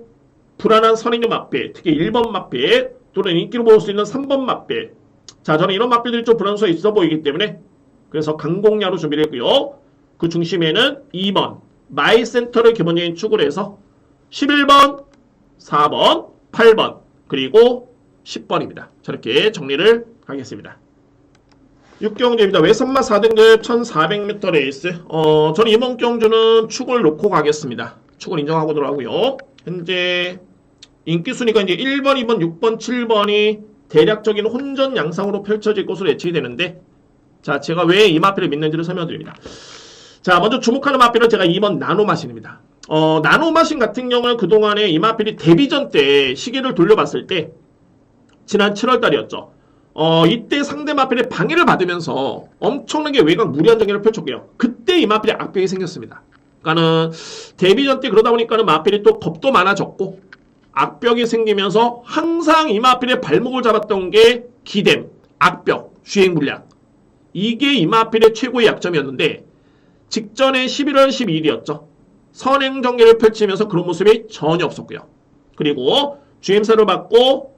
불안한 선행형 마필, 특히 1번 마필, 또는 인기로 볼 수 있는 3번 마필. 자, 저는 이런 마필들이 좀 불안수가 있어 보이기 때문에, 그래서 강공략으로 준비를 했고요. 그 중심에는 2번, 마이센터를 기본적인 축으로 해서 11번, 4번, 8번, 그리고 10번입니다. 저렇게 정리를 하겠습니다. 6경주입니다. 외선마 4등급 1400m 레이스. 저는 이번 경주는 축을 놓고 가겠습니다. 축을 인정하고 들어가고요. 현재 인기 순위가 이제 1번, 2번, 6번, 7번이 대략적인 혼전 양상으로 펼쳐질 것으로 예측이 되는데, 자, 제가 왜 이 마필을 믿는지를 설명드립니다. 자, 먼저 주목하는 마필은 제가 2번 나노마신입니다. 나노마신 같은 경우는 그동안에 이 마필이 데뷔전 때 시계를 돌려봤을 때, 지난 7월 달이었죠. 이때 상대 마필의 방해를 받으면서 엄청나게 외곽 무리한 전개를 펼쳤고요. 그때 이 마필이 악벽이 생겼습니다. 그러니까는 데뷔전 때 그러다 보니까는 마필이 또 겁도 많아졌고 악벽이 생기면서 항상 이 마필의 발목을 잡았던 게 기댐, 악벽, 주행 물량. 이게 이 마필의 최고의 약점이었는데 직전에 11월 12일이었죠. 선행 전개를 펼치면서 그런 모습이 전혀 없었고요. 그리고 GM사를 받고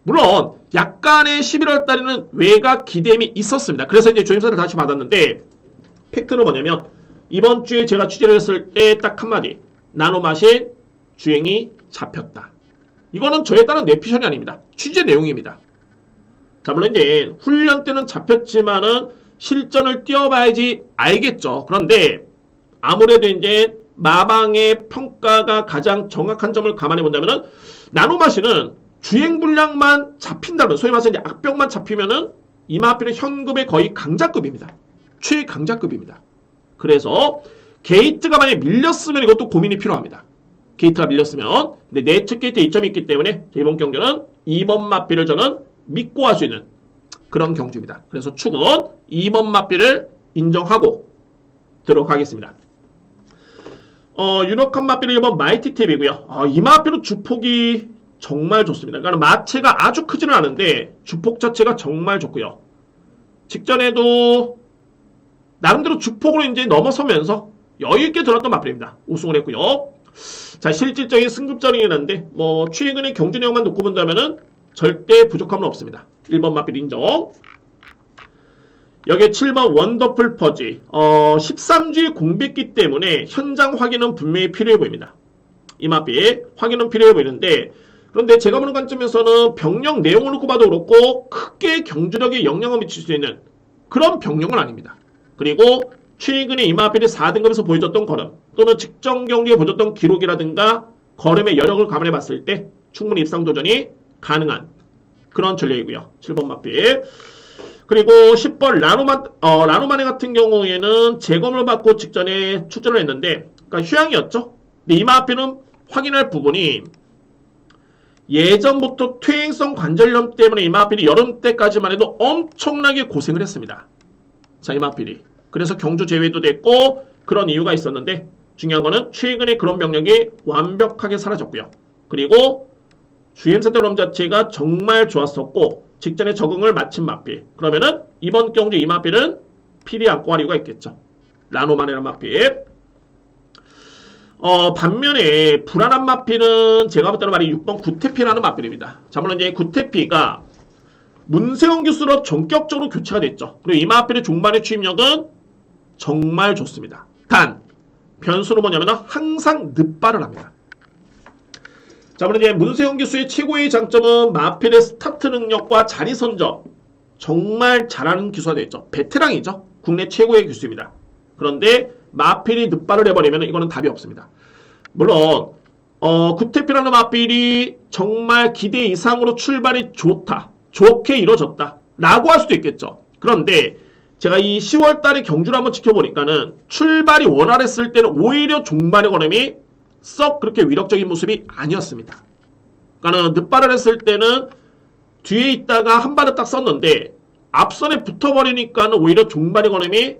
물론 약간의 11월 달에는 외곽 기댐이 있었습니다. 그래서 이제 조임사를 다시 받았는데 팩트는 뭐냐면 이번 주에 제가 취재를 했을 때 딱 한마디 나노마신 주행이 잡혔다. 이거는 저에 따른 내피셜이 아닙니다. 취재 내용입니다. 자, 물론 이제 훈련 때는 잡혔지만은 실전을 뛰어봐야지 알겠죠. 그런데 아무래도 이제 마방의 평가가 가장 정확한 점을 감안해 본다면은 나노마신은 주행 분량만 잡힌다면, 소위 말해서 이제 악벽만 잡히면은 이 마필은 현급의 거의 강자급입니다. 최강자급입니다. 그래서 게이트가 만약에 밀렸으면 이것도 고민이 필요합니다. 게이트가 밀렸으면. 근데 네츠 게이트 이점이 있기 때문에 이번 경주는 2번 마필을 저는 믿고 할 수 있는 그런 경주입니다. 그래서 축은 2번 마필을 인정하고 들어가겠습니다. 유력한 마필은 1번 마이티 탭이고요. 이 마필은 주폭이 정말 좋습니다. 그러니까 마체가 아주 크지는 않은데 주폭 자체가 정말 좋고요. 직전에도 나름대로 주폭으로 이제 넘어서면서 여유있게 들어왔던 마필입니다. 우승을 했고요. 자, 실질적인 승급전이긴 한데 최근의 경주 내용만 놓고 본다면은 절대 부족함은 없습니다. 1번 마필 인정. 여기에 7번 원더풀 퍼지. 13주의 공백기 때문에 현장 확인은 분명히 필요해 보입니다. 이 마필 확인은 필요해 보이는데 그런데 제가 보는 관점에서는 병력 내용을 놓고 봐도 그렇고 크게 경주력에 영향을 미칠 수 있는 그런 병력은 아닙니다. 그리고 최근에 이 마필이 4등급에서 보여줬던 걸음 또는 직전 경기에 보여줬던 기록이라든가 걸음의 여력을 감안해 봤을 때 충분히 입상 도전이 가능한 그런 전략이고요. 7번 마필. 그리고 10번 라노마네 같은 경우에는 재검을 받고 직전에 출전을 했는데 그러니까 휴양이었죠. 근데 이 마필은 확인할 부분이 예전부터 퇴행성 관절염 때문에 이마필이 여름 때까지만 해도 엄청나게 고생을 했습니다. 자, 이마필이. 그래서 경주 제외도 됐고 그런 이유가 있었는데 중요한 거는 최근에 그런 병력이 완벽하게 사라졌고요. 그리고 주행사대롬 자체가 정말 좋았었고 직전에 적응을 마친 마필. 그러면은 이번 경주 이마필은 필이 안고 할 이유가 있겠죠. 라노만이라는 마필. 반면에 불안한 마필은 제가 볼 때는 말이 6번 구태피라는 마필입니다. 자, 물론 이제 구태피가 문세영 교수로 전격적으로 교체가 됐죠. 그리고 이 마필의 종반의 취임력은 정말 좋습니다. 단 변수는 뭐냐면 항상 늑발을 합니다. 자, 물론 이제 문세영 교수의 최고의 장점은 마필의 스타트 능력과 자리 선점 정말 잘하는 기수가 됐죠. 베테랑이죠. 국내 최고의 기수입니다. 그런데 마필이 늑발을 해버리면 이거는 답이 없습니다. 물론 구태피라는 마필이 정말 기대 이상으로 출발이 좋게 이루어졌다 라고 할 수도 있겠죠. 그런데 제가 이 10월달에 경주를 한번 지켜보니까는 출발이 원활했을 때는 오히려 종반의 걸음이 썩 그렇게 위력적인 모습이 아니었습니다. 그러니까 늑발을 했을 때는 뒤에 있다가 한 발을 딱 썼는데 앞선에 붙어버리니까는 오히려 종반의 걸음이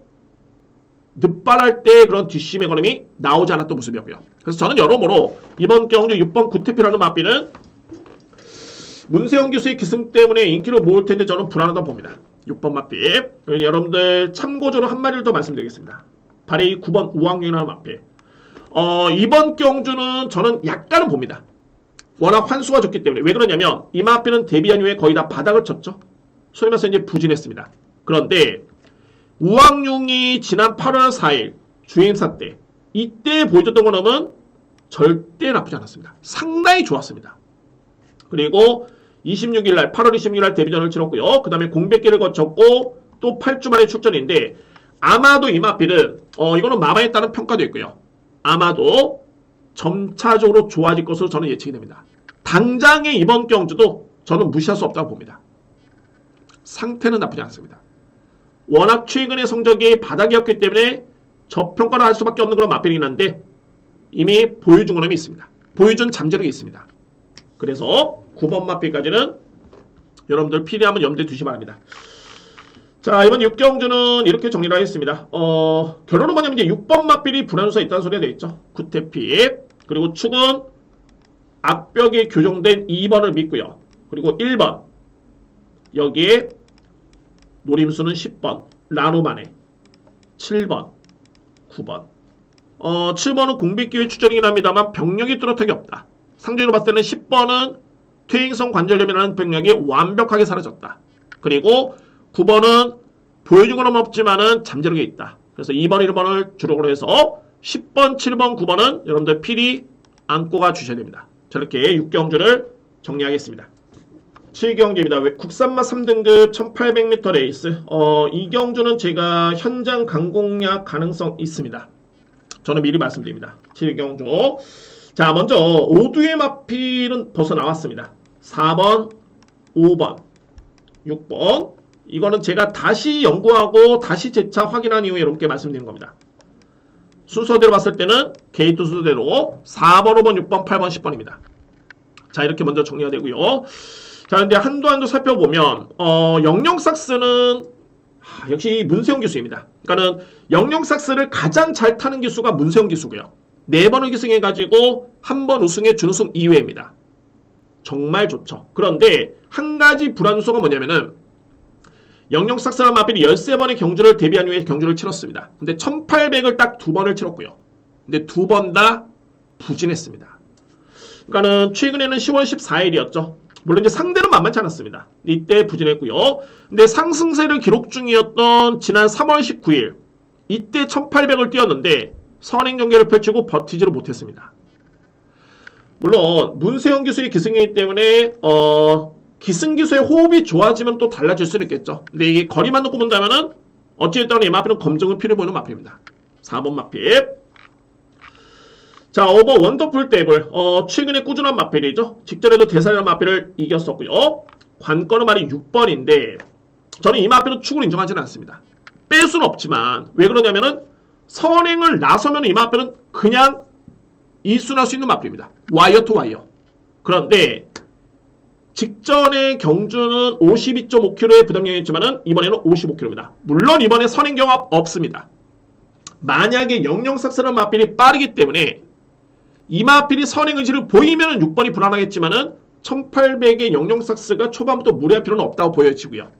늑발할 때 그런 뒷심의 걸음이 나오지 않았던 모습이었고요. 그래서 저는 여러모로 이번 경주 6번 구태피라는 마필은 문세영 교수의 기승 때문에 인기를 모을 텐데 저는 불안하다고 봅니다. 6번 마필. 여러분들 참고적으로 한 마디를 더 말씀드리겠습니다. 바로 이 9번 우왕룡이라는 마필. 이번 경주는 저는 약간은 봅니다. 워낙 환수가 좋기 때문에. 왜 그러냐면 이 마필은 데뷔한 이후에 거의 다 바닥을 쳤죠. 소위 말해서 이제 부진했습니다. 그런데 우왕룡이 지난 8월 4일 주행사 때 이때 보여줬던 거는 절대 나쁘지 않았습니다. 상당히 좋았습니다. 그리고 26일날 8월 26일날 데뷔전을 치렀고요. 그 다음에 공백기를 거쳤고 또 8주 만에 출전인데 아마도 이 마필은 이거는 마마에 따른 평가도 있고요. 아마도 점차적으로 좋아질 것으로 저는 예측이 됩니다. 당장의 이번 경주도 저는 무시할 수 없다고 봅니다. 상태는 나쁘지 않습니다. 워낙 최근의 성적이 바닥이었기 때문에 저평가를 할 수밖에 없는 그런 마필이긴 한데 이미 보여준 거는 있습니다. 보여준 잠재력이 있습니다. 그래서 9번 마필까지는 여러분들 필요하면 염두에 두시기 바랍니다. 자, 이번 6경주는 이렇게 정리를 하겠습니다. 결론은 뭐냐면 이제 6번 마필이 불안수가 있다는 소리가 되어있죠. 구태피. 그리고 축은 앞벽에 교정된 2번을 믿고요. 그리고 1번. 여기에 노림수는 10번. 라노만에 7번. 9번. 7번은 공백기회 추천이긴 합니다만 병력이 뚜렷하게 없다. 상대로 봤을 때는 10번은 퇴행성 관절염이라는 병력이 완벽하게 사라졌다. 그리고 9번은 보여준 건 없지만은 잠재력이 있다. 그래서 2번, 1번을 주력으로 해서 10번, 7번, 9번은 여러분들 필히 안고 가 주셔야 됩니다. 저렇게 6경주를 정리하겠습니다. 7경주입니다. 국산맛 3등급 1800m 레이스. 이 경주는 제가 현장 강공략 가능성 있습니다. 저는 미리 말씀드립니다. 7경주. 자, 먼저 오두의 마필은 벌써 나왔습니다. 4번, 5번, 6번. 이거는 제가 다시 연구하고 다시 재차 확인한 이후에 여러분께 말씀드린 겁니다. 순서대로 봤을 때는 게이트 순서대로 4번, 5번, 6번, 8번, 10번입니다. 자, 이렇게 먼저 정리가 되고요. 자, 근데 한도 살펴보면 영영삭스는 역시 문세영 기수입니다. 그러니까는 영영삭스를 가장 잘 타는 기수가 문세영 기수고요. 4번을 기승해가지고 한 번 우승에 준우승 2회입니다. 정말 좋죠. 그런데 한 가지 불안 요소가 뭐냐면은 영영삭스라는 마필이 13번의 경주를 데뷔한 이후에 경주를 치렀습니다. 근데 1800을 딱 2번을 치렀고요. 근데 2번 다 부진했습니다. 그러니까는 최근에는 10월 14일이었죠. 물론 이제 상대는 만만치 않았습니다. 이때 부진했고요. 근데 상승세를 기록 중이었던 지난 3월 19일 이때 1800을 뛰었는데 선행 경기를 펼치고 버티지를 못했습니다. 물론 문세영 기수의 기승이기 때문에 기승 기수의 호흡이 좋아지면 또 달라질 수는 있겠죠. 근데 이게 거리만 놓고 본다면은 어찌됐든 이 마필은 검증을 필요해 보이는 마필입니다. 4번 마필. 자, 5번 원더풀 데블. 최근에 꾸준한 마필이죠. 직전에도 대사이라는 마필을 이겼었고요. 관건은 말이 6번인데 저는 이 마필은 축을 인정하지는 않습니다. 뺄 수는 없지만 왜 그러냐면은 선행을 나서면 이 마필은 그냥 일순할 수 있는 마필입니다. 와이어 투 와이어. 그런데 직전의 경주는 52.5km의 부담량이었지만은 이번에는 55km입니다. 물론 이번에 선행 경합 없습니다. 만약에 영영삭스는 마필이 빠르기 때문에 이 마필이 선행 의지를 보이면 6번이 불안하겠지만은 1800의 영영삭스가 초반부터 무리할 필요는 없다고 보여지고요.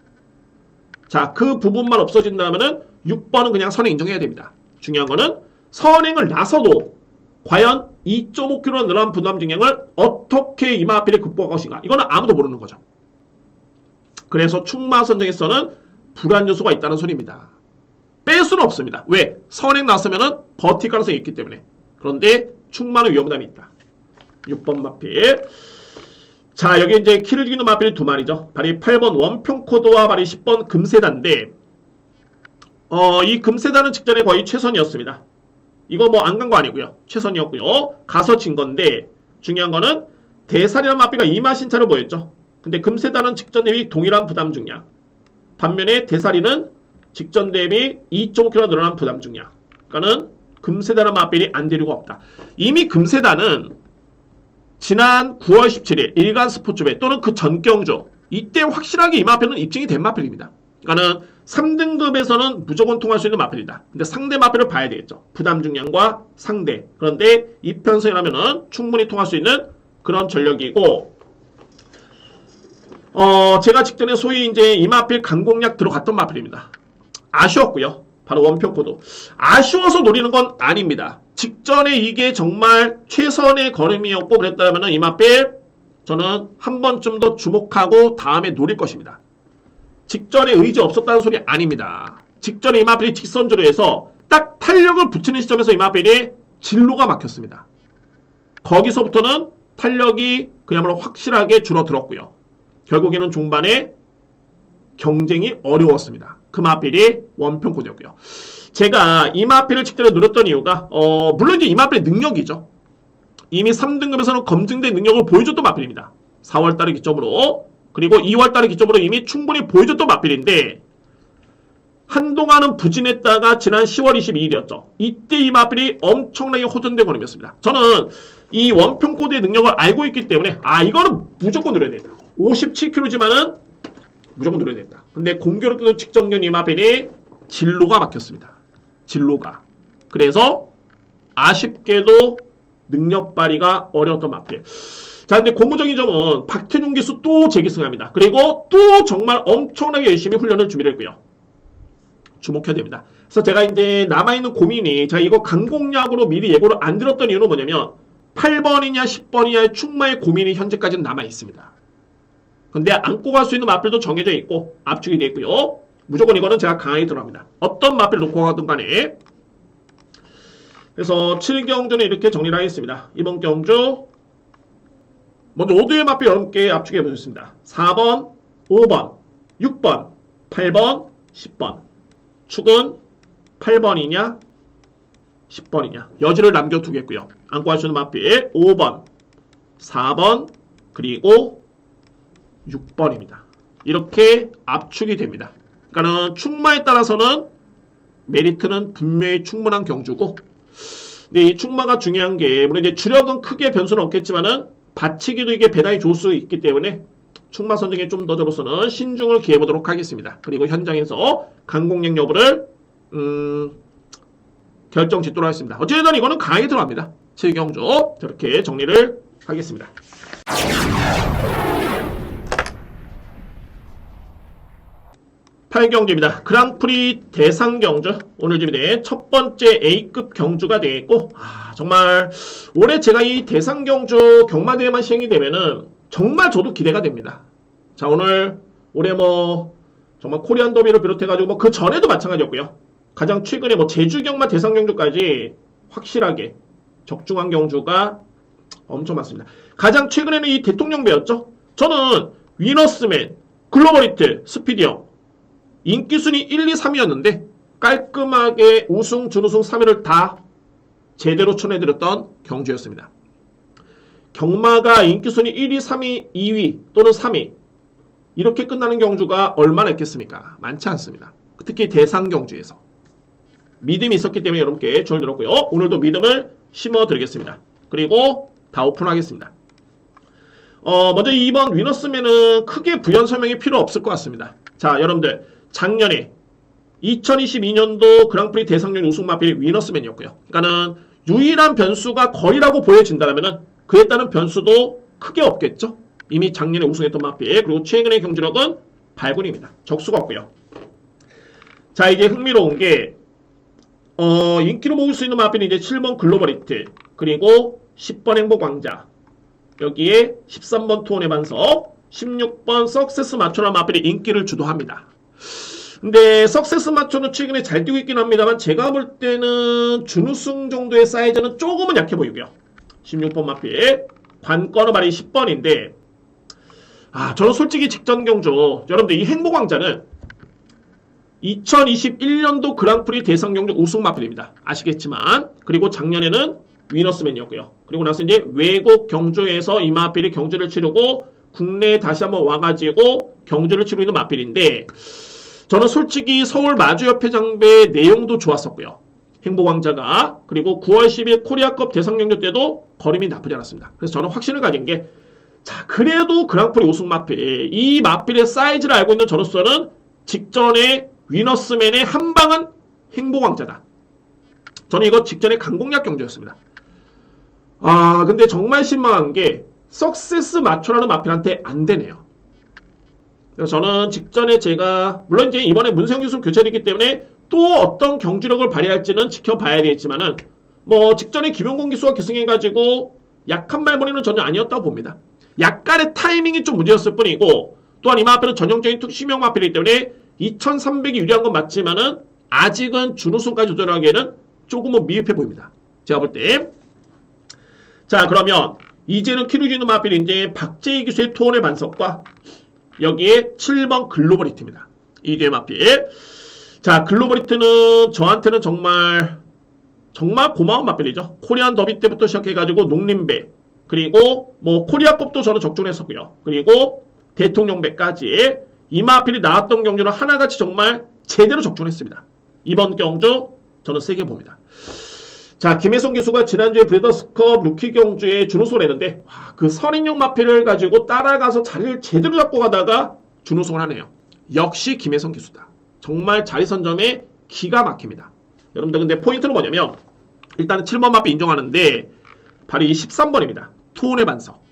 자, 그 부분만 없어진다면은 6번은 그냥 선행 인정해야 됩니다. 중요한 거는 선행을 나서도 과연 2.5km 늘어난 부담 증량을 어떻게 이 마필이 극복할 것인가? 이거는 아무도 모르는 거죠. 그래서 충마 선정에서는 불안 요소가 있다는 소리입니다. 뺄 수는 없습니다. 왜? 선행 나서면은 버틸 가능성이 있기 때문에. 그런데 충마는 위험담이 있다. 6번 마필. 자, 여기 이제 키를 죽이는 마필이 두 마리죠. 발이 8번 원평코드와 발이 10번 금세단인데, 이 금세단은 직전에 거의 최선이었습니다. 이거 뭐 안 간 거 아니고요. 최선이었고요. 가서 진 건데, 중요한 거는 대살이라는 마필가 2마 신차를 보였죠. 근데 금세단은 직전 대비 동일한 부담 중량. 반면에 대살이는 직전 대비 2.5kg 늘어난 부담 중량. 그러니까는 금세단은 마필이 안 데리고 없다. 이미 금세단은 지난 9월 17일 일간 스포츠배 또는 그 전 경주 이때 확실하게 이 마필은 입증이 된 마필입니다. 그러니까는 3등급에서는 무조건 통할 수 있는 마필이다. 근데 상대 마필을 봐야 되겠죠. 부담 중량과 상대. 그런데 이 편성이라면은 충분히 통할 수 있는 그런 전력이고, 제가 직전에 소위 이제 이 마필 강공략 들어갔던 마필입니다. 아쉬웠고요. 바로 원평코드. 아쉬워서 노리는 건 아닙니다. 직전에 이게 정말 최선의 걸음이었고 그랬다면 이 마필 저는 한 번쯤 더 주목하고 다음에 노릴 것입니다. 직전에 의지 없었다는 소리 아닙니다. 직전에 이 마필이 직선주로 해서 딱 탄력을 붙이는 시점에서 이 마필이 진로가 막혔습니다. 거기서부터는 탄력이 그야말로 확실하게 줄어들었고요. 결국에는 중반에 경쟁이 어려웠습니다. 그 마필이 원평코드였고요. 제가 이 마필을 직전에 누렸던 이유가 물론 이제 이 마필의 능력이죠. 이미 3등급에서는 검증된 능력을 보여줬던 마필입니다. 4월달을 기점으로 그리고 2월달을 기점으로 이미 충분히 보여줬던 마필인데 한동안은 부진했다가 지난 10월 22일이었죠. 이때 이 마필이 엄청나게 호전된 걸음이었습니다. 저는 이 원평코드의 능력을 알고 있기 때문에 이거는 무조건 누려야 된다. 57kg지만은 무조건 누려야 된다. 근데 공교롭게도 직전경 이 마필이 진로가 막혔습니다. 진로가. 그래서 아쉽게도 능력 발휘가 어려웠던 마필. 자, 근데 고무적인 점은 박태준 기수 또 재기승합니다. 그리고 또 정말 엄청나게 열심히 훈련을 준비를 했고요. 주목해야 됩니다. 그래서 제가 이제 남아있는 고민이, 제가 이거 강공략으로 미리 예고를 안 들었던 이유는 뭐냐면 8번이냐 10번이냐의 충마의 고민이 현재까지는 남아있습니다. 근데 안고 갈 수 있는 마필도 정해져 있고 압축이 되어 있고요. 무조건 이거는 제가 강하게 들어갑니다. 어떤 마필 놓고 가든 간에. 그래서 7경주는 이렇게 정리를 하겠습니다. 이번 경주 먼저 5두의 마필 여러분께 압축해 보겠습니다. 4번, 5번, 6번, 8번, 10번. 축은 8번이냐 10번이냐 여지를 남겨두겠고요. 안고 갈 수 있는 마필 5번, 4번, 그리고 6번입니다. 이렇게 압축이 됩니다. 그러니까는 충마에 따라서는 메리트는 분명히 충분한 경주고, 근데 이 충마가 중요한 게 물론 이제 주력은 크게 변수는 없겠지만은 받치기도 이게 배당이 좋을 수 있기 때문에 충마 선정에 좀 더 저로서는 신중을 기해 보도록 하겠습니다. 그리고 현장에서 강공략 여부를 결정 짓도록 하겠습니다. 어쨌든 이거는 강하게 들어갑니다. 7경주 저렇게 정리를 하겠습니다. 8경주입니다. 그랑프리 대상경주 오늘 준비된 첫 번째 A급 경주가 되겠고, 정말 올해 제가 이 대상경주 경마대회만 시행이 되면은 정말 저도 기대가 됩니다. 자, 올해 정말 코리안 더비를 비롯해가지고 그 전에도 마찬가지였고요. 가장 최근에 제주경마 대상경주까지 확실하게 적중한 경주가 엄청 많습니다. 가장 최근에는 이 대통령배였죠. 저는 위너스맨, 글로벌히트, 스피디형 인기순위 1, 2, 3위였는데 깔끔하게 우승, 준우승 3위를 다 제대로 쳐내드렸던 경주였습니다. 경마가 인기순위 1위, 3위, 2위 또는 3위 이렇게 끝나는 경주가 얼마나 있겠습니까? 많지 않습니다. 특히 대상경주에서 믿음이 있었기 때문에 여러분께 조언을 드렸고요. 오늘도 믿음을 심어드리겠습니다. 그리고 다 오픈하겠습니다. 먼저 2번 위너스맨은 크게 부연 설명이 필요 없을 것 같습니다. 자, 여러분들 작년에 2022년도 그랑프리 대상용 우승 마필이 위너스맨이었고요. 그러니까는 유일한 변수가 거리라고 보여진다면은 그에 따른 변수도 크게 없겠죠. 이미 작년에 우승했던 마필, 그리고 최근의 경주력은 발군입니다. 적수가 없고요. 자, 이제 흥미로운 게 인기로 모을 수 있는 마필이 이제 7번 글로벌히트, 그리고 10번 행복왕자, 여기에 13번 투혼의 반석, 16번 석세스 마초라는 마필이 인기를 주도합니다. 근데 석세스 마초는 최근에 잘 뛰고 있긴 합니다만 제가 볼 때는 준우승 정도의 사이즈는 조금은 약해 보이고요. 16번 마필, 관건의 말이 10번인데 저는 솔직히 직전 경주, 여러분들 이 행복왕자는 2021년도 그랑프리 대상경주 우승 마필입니다. 아시겠지만, 그리고 작년에는 위너스맨이었고요. 그리고 나서 이제 외국 경주에서 이 마필이 경주를 치르고 국내에 다시 한번 와가지고 경주를 치르고 있는 마필인데, 저는 솔직히 서울 마주협회장배 내용도 좋았었고요. 행복왕자가, 그리고 9월 10일 코리아컵 대상경주 때도 걸음이 나쁘지 않았습니다. 그래서 저는 확신을 가진 게, 자, 그래도 그랑프리 우승 마필, 이 마필의 사이즈를 알고 있는 저로서는 직전에 위너스맨의 한 방은 행복왕자다. 저는 이거 직전에 강공략 경주였습니다. 근데 정말 실망한 게 석세스 마초라는 마필한테 안 되네요. 그래서 저는 직전에 제가 물론 이제 이번에 문세영 기수 교체됐기 때문에 또 어떤 경주력을 발휘할지는 지켜봐야 되겠지만은 뭐 직전에 김용곤 기수가 계승해가지고 약한 말머리는 전혀 아니었다고 봅니다. 약간의 타이밍이 좀 문제였을 뿐이고, 또한 이 마필은 전형적인 특수명 마필이기 때문에 2300이 유리한 건 맞지만은 아직은 준우승까지 도전하기에는 조금은 미흡해 보입니다. 제가 볼 때. 자, 그러면 이제는 키루지 있는 마필이 이제 박재희 기수의 투혼의 반석과 여기에 7번 글로벌히트입니다. 이 뒤의 마필. 자, 글로벌히트는 저한테는 정말 고마운 마필이죠. 코리안 더비 때부터 시작해가지고 농림배, 그리고 뭐 코리아컵도 저는 적중했었고요. 그리고 대통령배까지 이 마필이 나왔던 경주는 하나같이 정말 제대로 적중했습니다. 이번 경주 저는 세게 봅니다. 자, 김혜성 기수가 지난주에 브레더스컵 루키 경주에 준우승을 했는데 그 선인용 마필을 가지고 따라가서 자리를 제대로 잡고 가다가 준우승을 하네요. 역시 김혜성 기수다. 정말 자리 선점에 기가 막힙니다. 여러분들 근데 포인트는 뭐냐면 일단은 7번 마필 인정하는데 바로 이 13번입니다. 투혼의 반석.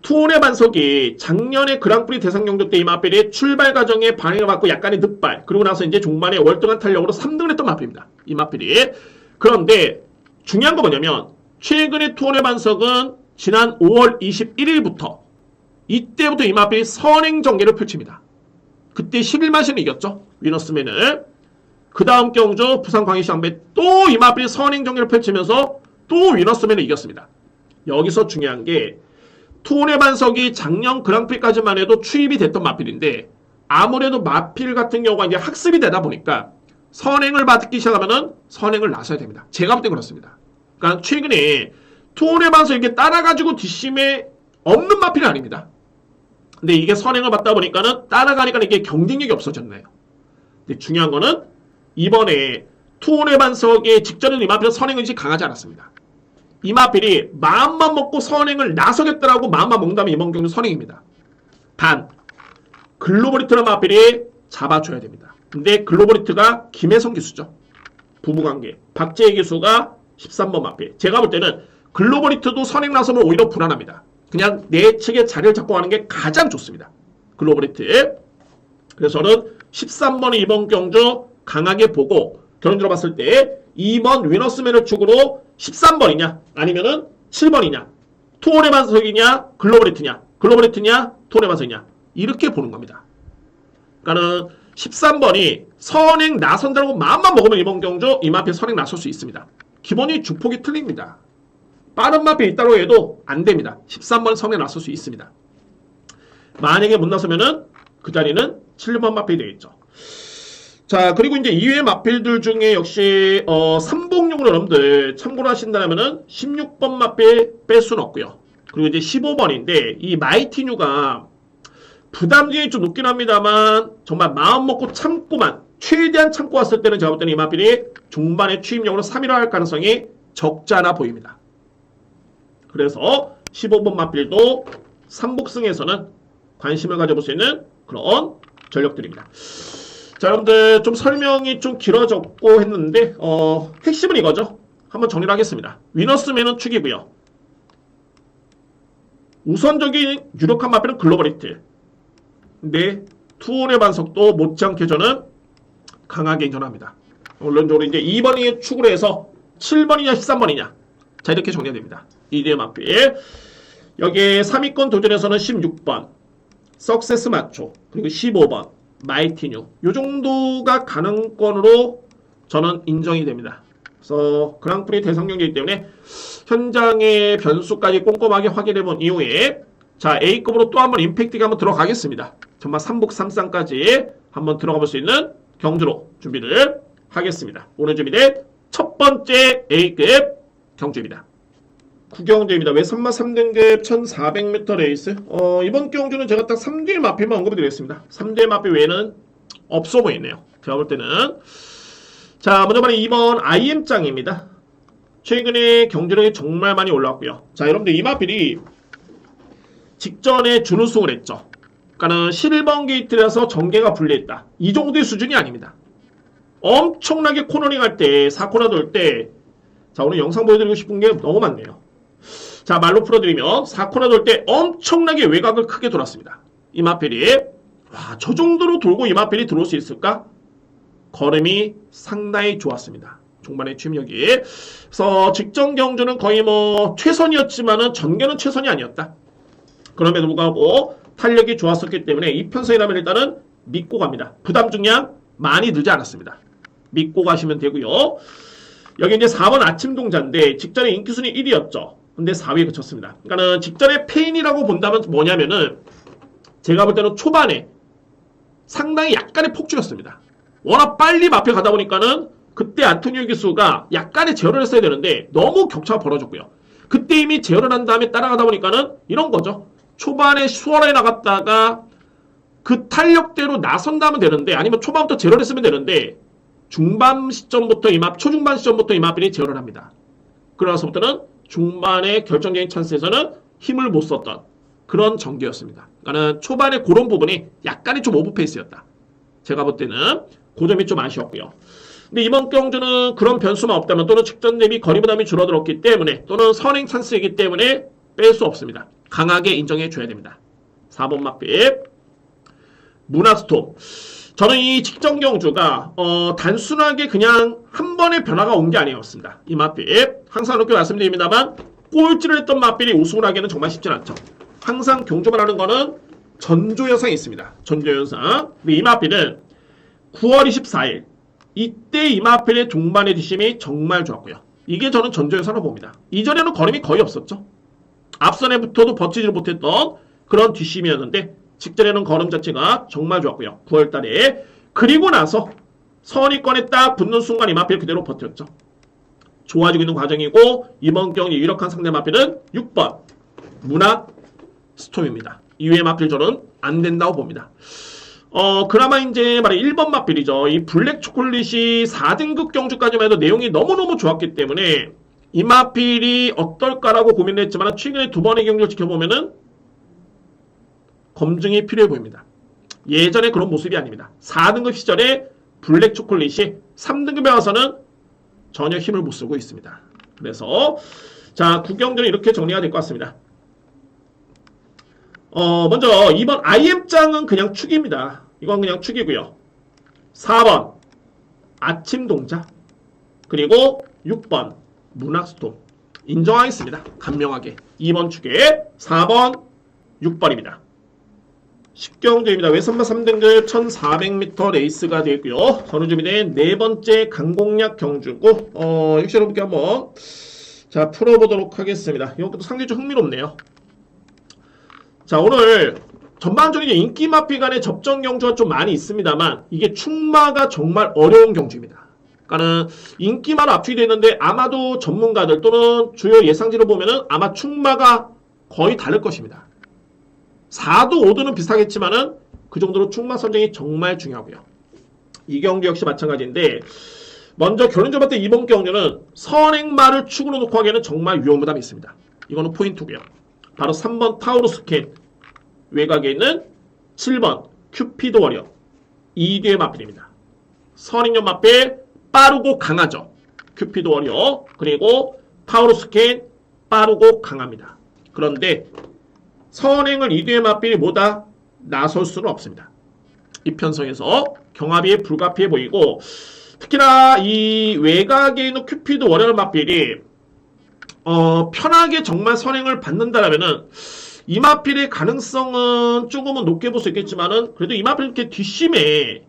투혼의 반석이 작년에 그랑프리 대상 경주 때 이 마필이 출발 과정에 방해를 받고 약간의 늑발, 그리고 나서 이제 종반에 월등한 탄력으로 3등을 했던 마필입니다. 이 마필이. 그런데 중요한 건 뭐냐면 최근의 투혼의 반석은 지난 5월 21일부터 이때부터 이 마필이 선행 전개를 펼칩니다. 그때 11만신을 이겼죠. 위너스맨을. 그 다음 경주 부산 광희시장배 또 이 마필이 선행 전개를 펼치면서 또 위너스맨을 이겼습니다. 여기서 중요한 게 투혼의 반석이 작년 그랑프리까지만 해도 추입이 됐던 마필인데 아무래도 마필 같은 경우가 이제 학습이 되다 보니까 선행을 받기 시작하면은 선행을 나서야 됩니다. 제가 볼 때 그렇습니다. 그러니까 최근에 투혼의 반석 이렇게 따라가지고 뒷심에 없는 마필이 아닙니다. 근데 이게 선행을 받다 보니까는 따라가니까 이게 경쟁력이 없어졌네요. 근데 중요한 거는 이번에 투혼의 반석의 직전에는 이 마필은 선행의지 강하지 않았습니다. 이 마필이 마음만 먹고 선행을 나서겠다라고 마음만 먹는다면 이번 경주 선행입니다. 단 글로벌히트라는 마필이 잡아줘야 됩니다. 근데 글로벌히트가 김혜성 기수죠. 부부관계. 박재희 기수가 13번 마필. 제가 볼 때는 글로벌히트도 선행 나서면 오히려 불안합니다. 그냥 내 측의 자리를 잡고 가는 게 가장 좋습니다. 글로벌히트. 그래서 저는 13번이 이번 경주 강하게 보고 결론적으로 봤을 때 2번 위너스맨을 축으로 13번이냐 아니면은 7번이냐 투혼의 반석이냐 글로벌히트냐 투혼의 반석이냐 이렇게 보는 겁니다. 그러니까는 13번이 선행 나선다고 마음만 먹으면 이번 경주 이 마필 선행 나설 수 있습니다. 기본이 주폭이 틀립니다. 빠른 마필 있다고 해도 안 됩니다. 13번 선행 나설 수 있습니다. 만약에 못 나서면은 그 자리는 7번 마필이 되겠죠. 자, 그리고 이제 이외의 마필들 중에 역시 삼봉용으로 여러분들 참고를 하신다면은 16번 마필 뺄 수는 없고요. 그리고 이제 15번인데 이 마이티뉴가 부담중이 좀 높긴 합니다만 정말 마음 먹고 참고만 최대한 참고 왔을 때는 제가 볼 때는 이 마필이 종반의 취임용으로 3위를 할 가능성이 적지 않아 보입니다. 그래서 15번 마필도 삼복승에서는 관심을 가져볼 수 있는 그런 전력들입니다. 자, 여러분들 좀 설명이 좀 길어졌고 했는데 핵심은 이거죠. 한번 정리를 하겠습니다. 위너스맨은 축이고요. 우선적인 유력한 마필은 글로벌 히트. 근데 투혼의 반석도 못지않게 저는 강하게 인정합니다. 물론적으로 이제 2번이 축으로 해서 7번이냐 13번이냐. 자, 이렇게 정리가 됩니다. 이대 마필. 여기에 3위권 도전에서는 16번 석세스 마초, 그리고 15번 마이티뉴, 요 정도가 가능권으로 저는 인정이 됩니다. 그래서 그랑프리 대상 경기이기 때문에 현장의 변수까지 꼼꼼하게 확인해 본 이후에 자, A급으로 또 한번 임팩트가 한번 들어가겠습니다. 정말 3복 3상까지 한번 들어가 볼 수 있는 경주로 준비를 하겠습니다. 오늘 준비된 첫 번째 A급 경주입니다. 구경주입니다. 외선마 3등급 1400m 레이스. 이번 경주는 제가 딱 3대 마필만 언급을 드리겠습니다. 3대 마필 외에는 없어 보이네요. 제가 볼 때는. 자, 먼저 말해 2번 IM장입니다. 최근에 경주력이 정말 많이 올라왔고요. 자, 여러분들 이 마필이 직전에 준우승을 했죠. 그러니까는 11번 게이트라서 전개가 불리했다. 이 정도의 수준이 아닙니다. 엄청나게 코너링 할 때, 4코너 돌 때, 자, 오늘 영상 보여드리고 싶은 게 너무 많네요. 자, 말로 풀어드리면 4코너 돌 때 엄청나게 외곽을 크게 돌았습니다. 이 마필이. 와, 저 정도로 돌고 이 마필이 들어올 수 있을까? 걸음이 상당히 좋았습니다. 종반의 취임력이. 그래서 직전 경주는 거의 뭐 최선이었지만은 전개는 최선이 아니었다. 그럼에도 불구하고 탄력이 좋았었기 때문에 이 편성이라면 일단은 믿고 갑니다. 부담 중량 많이 늘지 않았습니다. 믿고 가시면 되고요. 여기 이제 4번 아침 동자인데 직전에 인기순위 1위였죠. 근데 4위에 그쳤습니다. 그러니까는 직전에 페인이라고 본다면 뭐냐면은 제가 볼 때는 초반에 상당히 약간의 폭주였습니다. 워낙 빨리 마필 가다 보니까는 그때 안토니오 기수가 약간의 제어를 했어야 되는데 너무 격차가 벌어졌고요. 그때 이미 제어를 한 다음에 따라가다 보니까는 이런 거죠. 초반에 수월하게 나갔다가 그 탄력대로 나선다면 되는데 아니면 초반부터 제어를 했으면 되는데 중반 시점부터 초중반 시점부터 이 마필이 제어를 합니다. 그러나서부터는 중반의 결정적인 찬스에서는 힘을 못 썼던 그런 전개였습니다. 그러니까 초반에 그런 부분이 약간의 좀 오버페이스였다. 제가 볼 때는 그 점이 좀 아쉬웠고요. 근데 이번 경주는 그런 변수만 없다면 또는 직전 대비 거리 부담이 줄어들었기 때문에 또는 선행 찬스이기 때문에 뺄 수 없습니다. 강하게 인정해 줘야 됩니다. 4번 마필 문학스톰. 저는 이 직전 경주가 단순하게 그냥 한 번의 변화가 온 게 아니었습니다. 이 마필 항상 이렇게 말씀드립니다만 꼴찌를 했던 마필이 우승을 하기에는 정말 쉽진 않죠. 항상 경주만 하는 거는 전조현상이 있습니다. 전조현상. 근데 이 마필은 9월 24일 이때 이 마필의 종반의 뒷심이 정말 좋았고요. 이게 저는 전조현상으로 봅니다. 이전에는 걸음이 거의 없었죠. 앞선에 붙어도 버티지를 못했던 그런 뒷심이었는데 직전에는 걸음 자체가 정말 좋았고요. 9월달에. 그리고 나서 선입권에 딱 붙는 순간 이 마필 그대로 버텼죠. 좋아지고 있는 과정이고 이번 경기 유력한 상대 마필은 6번 문학 스톰입니다. 이외의 마필 저는 안 된다고 봅니다. 그나마 이제 말해 1번 마필이죠. 이 블랙 초콜릿이 4등급 경주까지만 해도 내용이 너무너무 좋았기 때문에 이 마필이 어떨까라고 고민을 했지만 최근에 두 번의 경기를 지켜보면은 검증이 필요해 보입니다. 예전에 그런 모습이 아닙니다. 4등급 시절에 블랙 초콜릿이 3등급에 와서는 전혀 힘을 못 쓰고 있습니다. 그래서 자, 구경전은 이렇게 정리가 될 것 같습니다. 먼저 2번 IM장은 그냥 축입니다. 이건 그냥 축이고요. 4번 아침 동자 그리고 6번 문학스톰 인정하겠습니다. 간명하게 2번 축에 4번 6번입니다. 10경주입니다. 외선마 3등급 1400m 레이스가 되고요. 저는 준비된 네 번째 강공략 경주고 역시 여러분께 한번 자 풀어보도록 하겠습니다. 이것도 상당히 좀 흥미롭네요. 자, 오늘 전반적인 인기 마필 간의 접전 경주가 좀 많이 있습니다만 이게 축마가 정말 어려운 경주입니다. 그러니까는 인기만 압축이 되는데 아마도 전문가들 또는 주요 예상지를 보면은 아마 축마가 거의 다를 것입니다. 4도 5도는 비슷하겠지만은 그 정도로 축마 선정이 정말 중요하고요. 이 경주 역시 마찬가지인데 먼저 결론적으로 봤을 때 이번 경주는 선행마를 축으로 놓고 하기에는 정말 위험 부담이 있습니다. 이거는 포인트고요. 바로 3번 타우루스 캔 외곽에 있는 7번 큐피드 워리어 2뒤의 마필입니다. 선인용 마필 빠르고 강하죠. 큐피드 워리어 그리고 타우루스킨 빠르고 강합니다. 그런데 선행을 2뒤의 마필이 뭐다 나설 수는 없습니다. 이 편성에서 경합이 불가피해 보이고 특히나 이 외곽에 있는 큐피드 워리어 마필이 편하게 정말 선행을 받는다라면은 이 마필의 가능성은 조금은 높게 볼 수 있겠지만은 그래도 이 마필 이렇게 뒷심에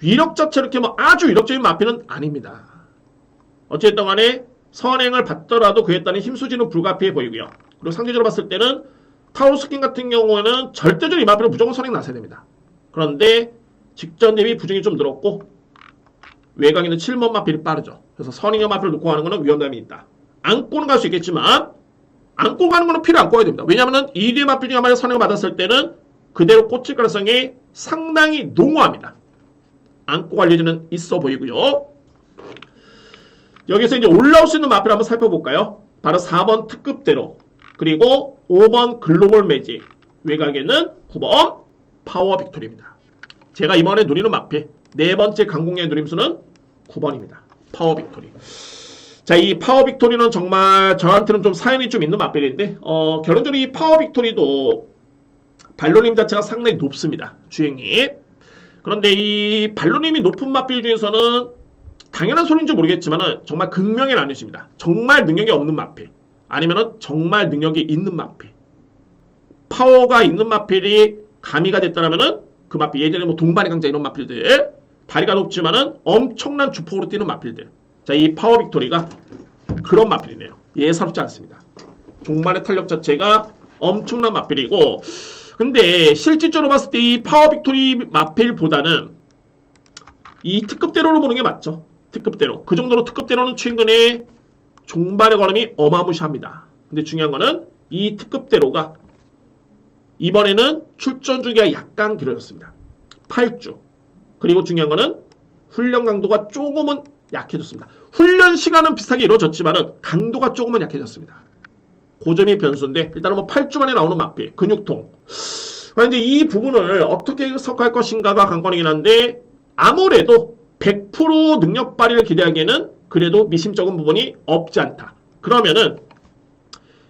위력 자체 이렇게 뭐 아주 위력적인 마필은 아닙니다. 어쨌든 간에 선행을 받더라도 그에 따른 힘수지는 불가피해 보이고요. 그리고 상대적으로 봤을 때는 타우루스킨 같은 경우에는 절대적으로 이 마필은 무조건 선행 나서야 됩니다. 그런데 직전 대비 부정이 좀 늘었고 외곽에 있는 7번 마필이 빠르죠. 그래서 선행형 마필을 놓고 가는 것은 위험함이 있다. 안고는 갈 수 있겠지만 안고 가는 거는 필요 안고 가야 됩니다. 왜냐하면 2뒤의 마필 중에 만약 선행을 받았을 때는 그대로 꽂힐 가능성이 상당히 농후합니다. 안고 갈 여지는 있어 보이고요. 여기서 이제 올라올 수 있는 마필 한번 살펴볼까요? 바로 4번 특급대로 그리고 5번 글로벌 매직 외곽에는 9번 파워 빅토리입니다. 제가 이번에 누리는 마필 네 번째 강공의 누림수는 9번입니다. 파워 빅토리. 자, 이 파워 빅토리는 정말 저한테는 좀 사연이 좀 있는 마필인데 결론적으로 이 파워 빅토리도 발로님 자체가 상당히 높습니다. 주행이. 그런데 이 발로님이 높은 마필 중에서는 당연한 소리인지 모르겠지만 정말 극명히 나뉘십니다. 정말 능력이 없는 마필 아니면 정말 능력이 있는 마필. 파워가 있는 마필이 가미가 됐다면 그 마필 예전에 뭐 동반의 강자 이런 마필들 다리가 높지만은 엄청난 주폭으로 뛰는 마필들. 자, 이 파워 빅토리가 그런 마필이네요. 예사롭지 않습니다. 종말의 탄력 자체가 엄청난 마필이고 근데 실질적으로 봤을 때 이 파워 빅토리 마필보다는 이 특급대로로 보는 게 맞죠. 특급대로. 그 정도로 특급대로는 최근에 종발의 걸음이 어마무시합니다. 근데 중요한 거는 이 특급대로가 이번에는 출전 주기가 약간 길어졌습니다. 8주. 그리고 중요한 거는 훈련 강도가 조금은 약해졌습니다. 훈련 시간은 비슷하게 이루어졌지만 강도가 조금은 약해졌습니다. 그 점이 변수인데 일단은 뭐 8주 만에 나오는 마필, 근육통. 그런데 이 부분을 어떻게 해석할 것인가가 관건이긴 한데 아무래도 100% 능력 발휘를 기대하기에는 그래도 미심쩍은 부분이 없지 않다. 그러면은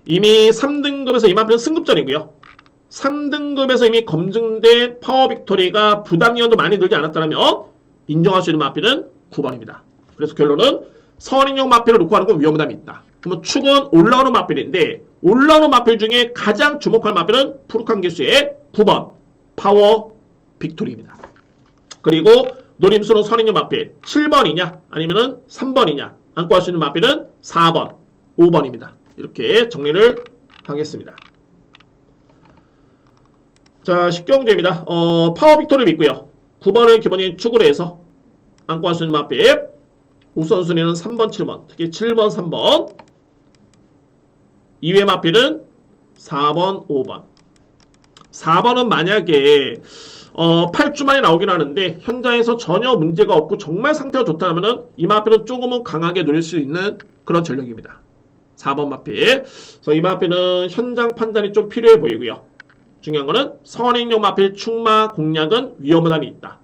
이미 3등급에서 이 마필은 승급전이고요. 3등급에서 이미 검증된 파워 빅토리가 부담위원도 많이 늘지 않았다면 인정할 수 있는 마필은 9번입니다. 그래서 결론은 선인용 마필을 놓고 하는 건 위험함이 있다. 그러면 축은 올라오는 마필인데 올라오는 마필 중에 가장 주목할 마필은 푸르칸 기수의 9번 파워 빅토리입니다. 그리고 노림수는 선인용 마필 7번이냐 아니면 3번이냐 안고 할 수 있는 마필은 4번, 5번입니다. 이렇게 정리를 하겠습니다. 자, 쉽게 문제입니다. 파워 빅토리 믿고요. 9번을 기본인 축으로 해서 안고 할 수 있는 마필 우선순위는 3번, 7번 특히 7번, 3번 2회 마필은 4번, 5번 4번은 만약에 8주 만에 나오긴 하는데 현장에서 전혀 문제가 없고 정말 상태가 좋다면 이 마필은 조금은 강하게 누릴 수 있는 그런 전력입니다. 4번 마필. 그래서 이 마필은 현장 판단이 좀 필요해 보이고요. 중요한 거는 선행용 마필 충마 공략은 위험함이 있다.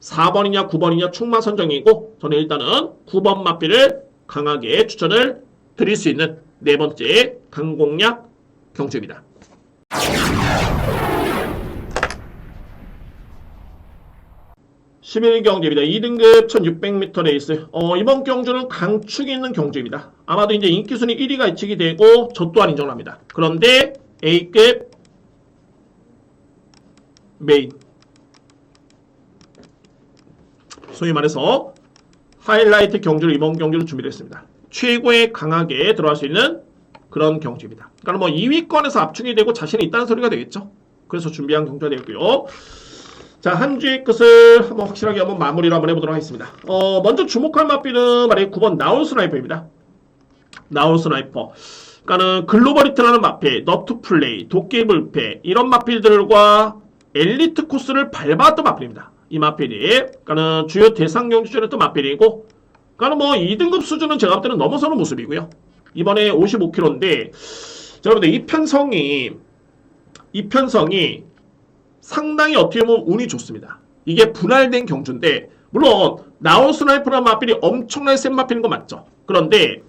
4번이냐 9번이냐 충마 선정이고 저는 일단은 9번 마필을 강하게 추천을 드릴 수 있는 네 번째 강공략 경주입니다. 11경주입니다. 2등급 1600m 레이스. 이번 경주는 강축이 있는 경주입니다. 아마도 이제 인기순위 1위가 예측이 되고 저 또한 인정을 합니다. 그런데 A급 메인. 소위 말해서 하이라이트 경주를 이번 경주를 준비를 했습니다. 최고의 강하게 들어갈 수 있는 그런 경주입니다. 그러니까 뭐 2위권에서 압축이 되고 자신이 있다는 소리가 되겠죠. 그래서 준비한 경주가 되고요. 자, 한 주의 끝을 한번 확실하게 한번 마무리를 한번 해보도록 하겠습니다. 먼저 주목할 마필은 말이 9번 나울 스나이퍼입니다. 나울 스나이퍼. 그러니까는 글로벌리트라는 마필, 너트 플레이, 도끼 불패 이런 마필들과 엘리트 코스를 밟았던 마필입니다. 이 마필이. 그러니까는 주요 대상 경주전에 또 마필이고, 그러니까는 뭐 2등급 수준은 제가 볼 때는 넘어서는 모습이고요. 이번에 55kg인데, 자, 여러분들 이 편성이 이 편성이 상당히 어떻게 보면 운이 좋습니다. 이게 분할된 경주인데 물론 나온 스나이퍼라는 마필이 엄청나게 센 마필인 거 맞죠? 그런데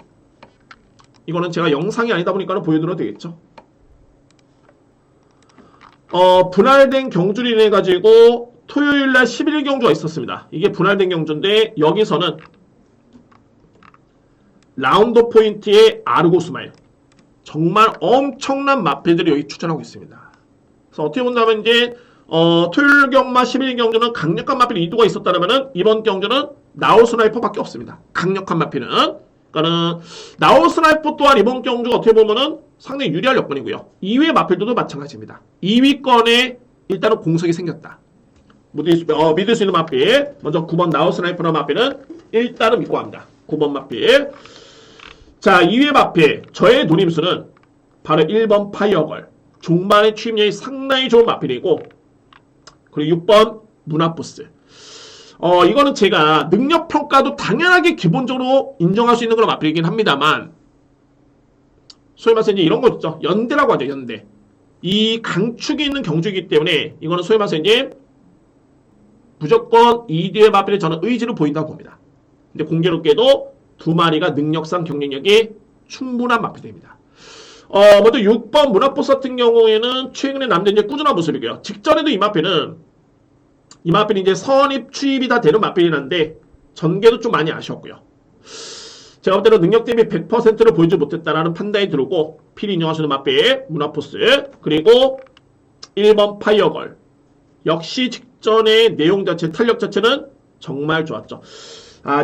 이거는 제가 영상이 아니다 보니까 보여드려도 되겠죠? 분할된 경주로 인해 가지고 토요일날 11일 경주가 있었습니다. 이게 분할된 경주인데 여기서는 라운드 포인트의 아르고 스마일 정말 엄청난 마필들이 여기 출전하고 있습니다. 그래서 어떻게 본다면 이제 토요일 경마 11일 경주는 강력한 마필 2두가 있었다면 이번 경주는 나우 스나이퍼밖에 없습니다. 강력한 마필은 그러니까는 나우 스나이퍼 또한 이번 경주가 어떻게 보면은 상당히 유리할 여건이고요. 2위의 마필들도 마찬가지입니다. 2위권에 일단은 공석이 생겼다. 믿을 수 있는 마필 먼저 9번 나우 스나이퍼라는 마필은 일단은 믿고 합니다. 9번 마필. 자, 2위의 마필 저의 노림수는 바로 1번 파이어걸 종반의 취임력이 상당히 좋은 마필이고 그리고 6번 문화포스. 이거는 제가 능력평가도 당연하게 기본적으로 인정할 수 있는 그런 마필이긴 합니다만 소위 말해서 이제 이런 거 있죠. 연대라고 하죠. 연대. 이 강축이 있는 경주이기 때문에 이거는 소위 말해서 이제 무조건 2뒤의 마필에 저는 의지를 보인다고 봅니다. 근데 공교롭게도 두 마리가 능력상 경쟁력이 충분한 마필입니다. 먼저 6번 문화포스 같은 경우에는 최근에 남는 이제 꾸준한 모습이고요. 직전에도 이 마필은 이제 선입 추입이 다 되는 마필이란데 전개도 좀 많이 아쉬웠고요. 제가 볼 때는 능력 대비 100%를 보이지 못했다라는 판단이 들고 필히 인정할 수 있는 마필 문화포스 그리고 1번 파이어걸 역시 직전의 내용 자체 탄력 자체는 정말 좋았죠.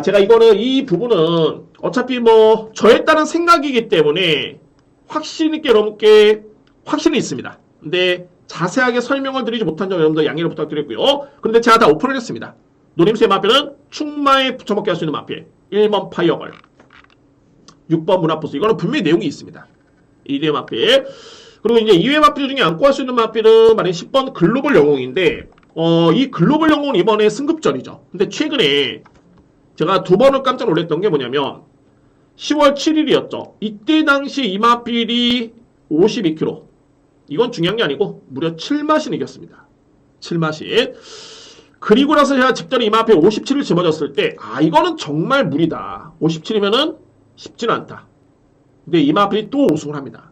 제가 이거는 이 부분은 어차피 뭐 저에 따른 생각이기 때문에 확신 있게 여러분께 확신이 있습니다. 근데 자세하게 설명을 드리지 못한 점 여러분들 양해를 부탁드리고요. 그런데 제가 다 오픈을 했습니다. 노림수의 마필은 충마에 붙여먹게 할 수 있는 마필 1번 파이어걸 6번 문화포스 이거는 분명히 내용이 있습니다. 2대 마필 그리고 이제 2회 마필 중에 안고 할 수 있는 마필은 만약 10번 글로벌 영웅인데 이 글로벌 영웅은 이번에 승급전이죠. 근데 최근에 제가 두 번을 깜짝 놀랐던 게 뭐냐면 10월 7일이었죠. 이때 당시 이 마필이 52kg 이건 중요한 게 아니고 무려 7마신 이겼습니다. 7마신 그리고 나서 제가 직전에 이 마필 57을 집어줬을 때 이거는 정말 무리다. 57이면은 쉽지는 않다. 근데 이 마필이 또 우승을 합니다.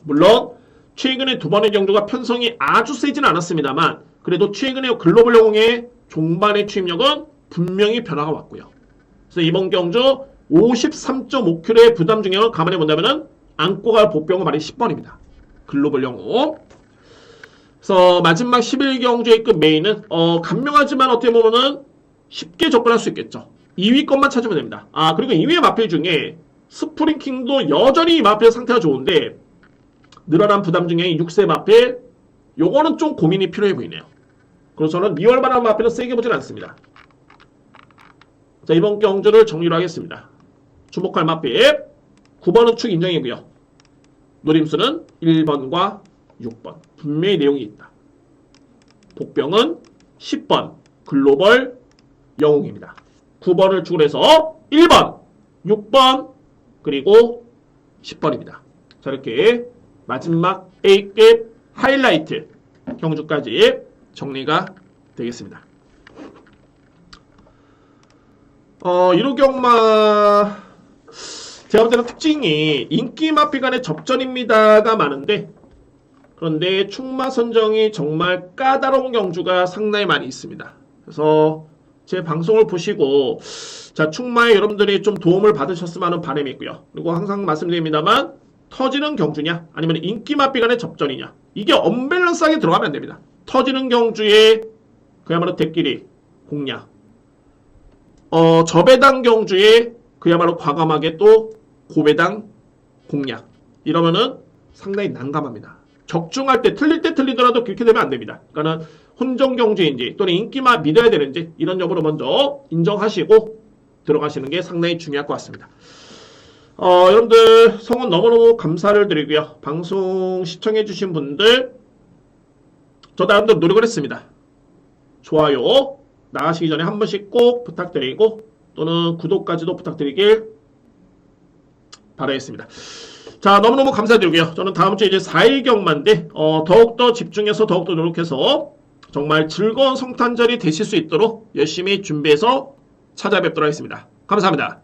물론 최근에 두 번의 경주가 편성이 아주 세진 않았습니다만 그래도 최근에 글로벌 영웅의 종반의 취임력은 분명히 변화가 왔고요. 그래서 이번 경주 53.5kg의 부담 중량을 감안해 본다면은 안고 갈 복병은 말이 10번입니다. 글로벌 영웅. 그래서 마지막 11경주의 끝 메인은 간명하지만 어떻게 보면은 쉽게 접근할 수 있겠죠. 2위 것만 찾으면 됩니다. 그리고 2위의 마필 중에 스프링킹도 여전히 이 마필 상태가 좋은데 늘어난 부담 중에 6세 마필 요거는 좀 고민이 필요해 보이네요. 그래서 저는 리얼만한 마필은 세게 보진 않습니다. 자, 이번 경주를 정리로 하겠습니다. 주목할 마필 9번은 축 인정이고요. 노림수는 1번과 6번 분명히 내용이 있다. 복병은 10번 글로벌 영웅입니다. 9번을 축으로 해서 1번, 6번 그리고 10번입니다. 자, 이렇게 마지막 A급 하이라이트 경주까지 정리가 되겠습니다. 1호 경마 제가 볼 때는 특징이 인기 마필 간의 접전입니다가 많은데 그런데 충마 선정이 정말 까다로운 경주가 상당히 많이 있습니다. 그래서 제 방송을 보시고 자 충마에 여러분들이 좀 도움을 받으셨으면 하는 바람이 있고요. 그리고 항상 말씀드립니다만 터지는 경주냐 아니면 인기 마필 간의 접전이냐 이게 언밸런스하게 들어가면 안 됩니다. 터지는 경주에 그야말로 대끼리 공략 저배당 경주에 그야말로 과감하게 또 고배당 공략 이러면은 상당히 난감합니다. 적중할 때 틀릴 때 틀리더라도 그렇게 되면 안 됩니다. 그러니까는 혼정 경주인지 또는 인기만 믿어야 되는지 이런 점으로 먼저 인정하시고 들어가시는 게 상당히 중요할 것 같습니다. 여러분들 성원 너무너무 감사를 드리고요. 방송 시청해주신 분들 저 나름대로 노력을 했습니다. 좋아요 나가시기 전에 한 번씩 꼭 부탁드리고 또는 구독까지도 부탁드리길 바라겠습니다. 자, 너무너무 감사드리고요. 저는 다음 주에 이제 4일 경만데, 더욱더 집중해서 더욱더 노력해서 정말 즐거운 성탄절이 되실 수 있도록 열심히 준비해서 찾아뵙도록 하겠습니다. 감사합니다.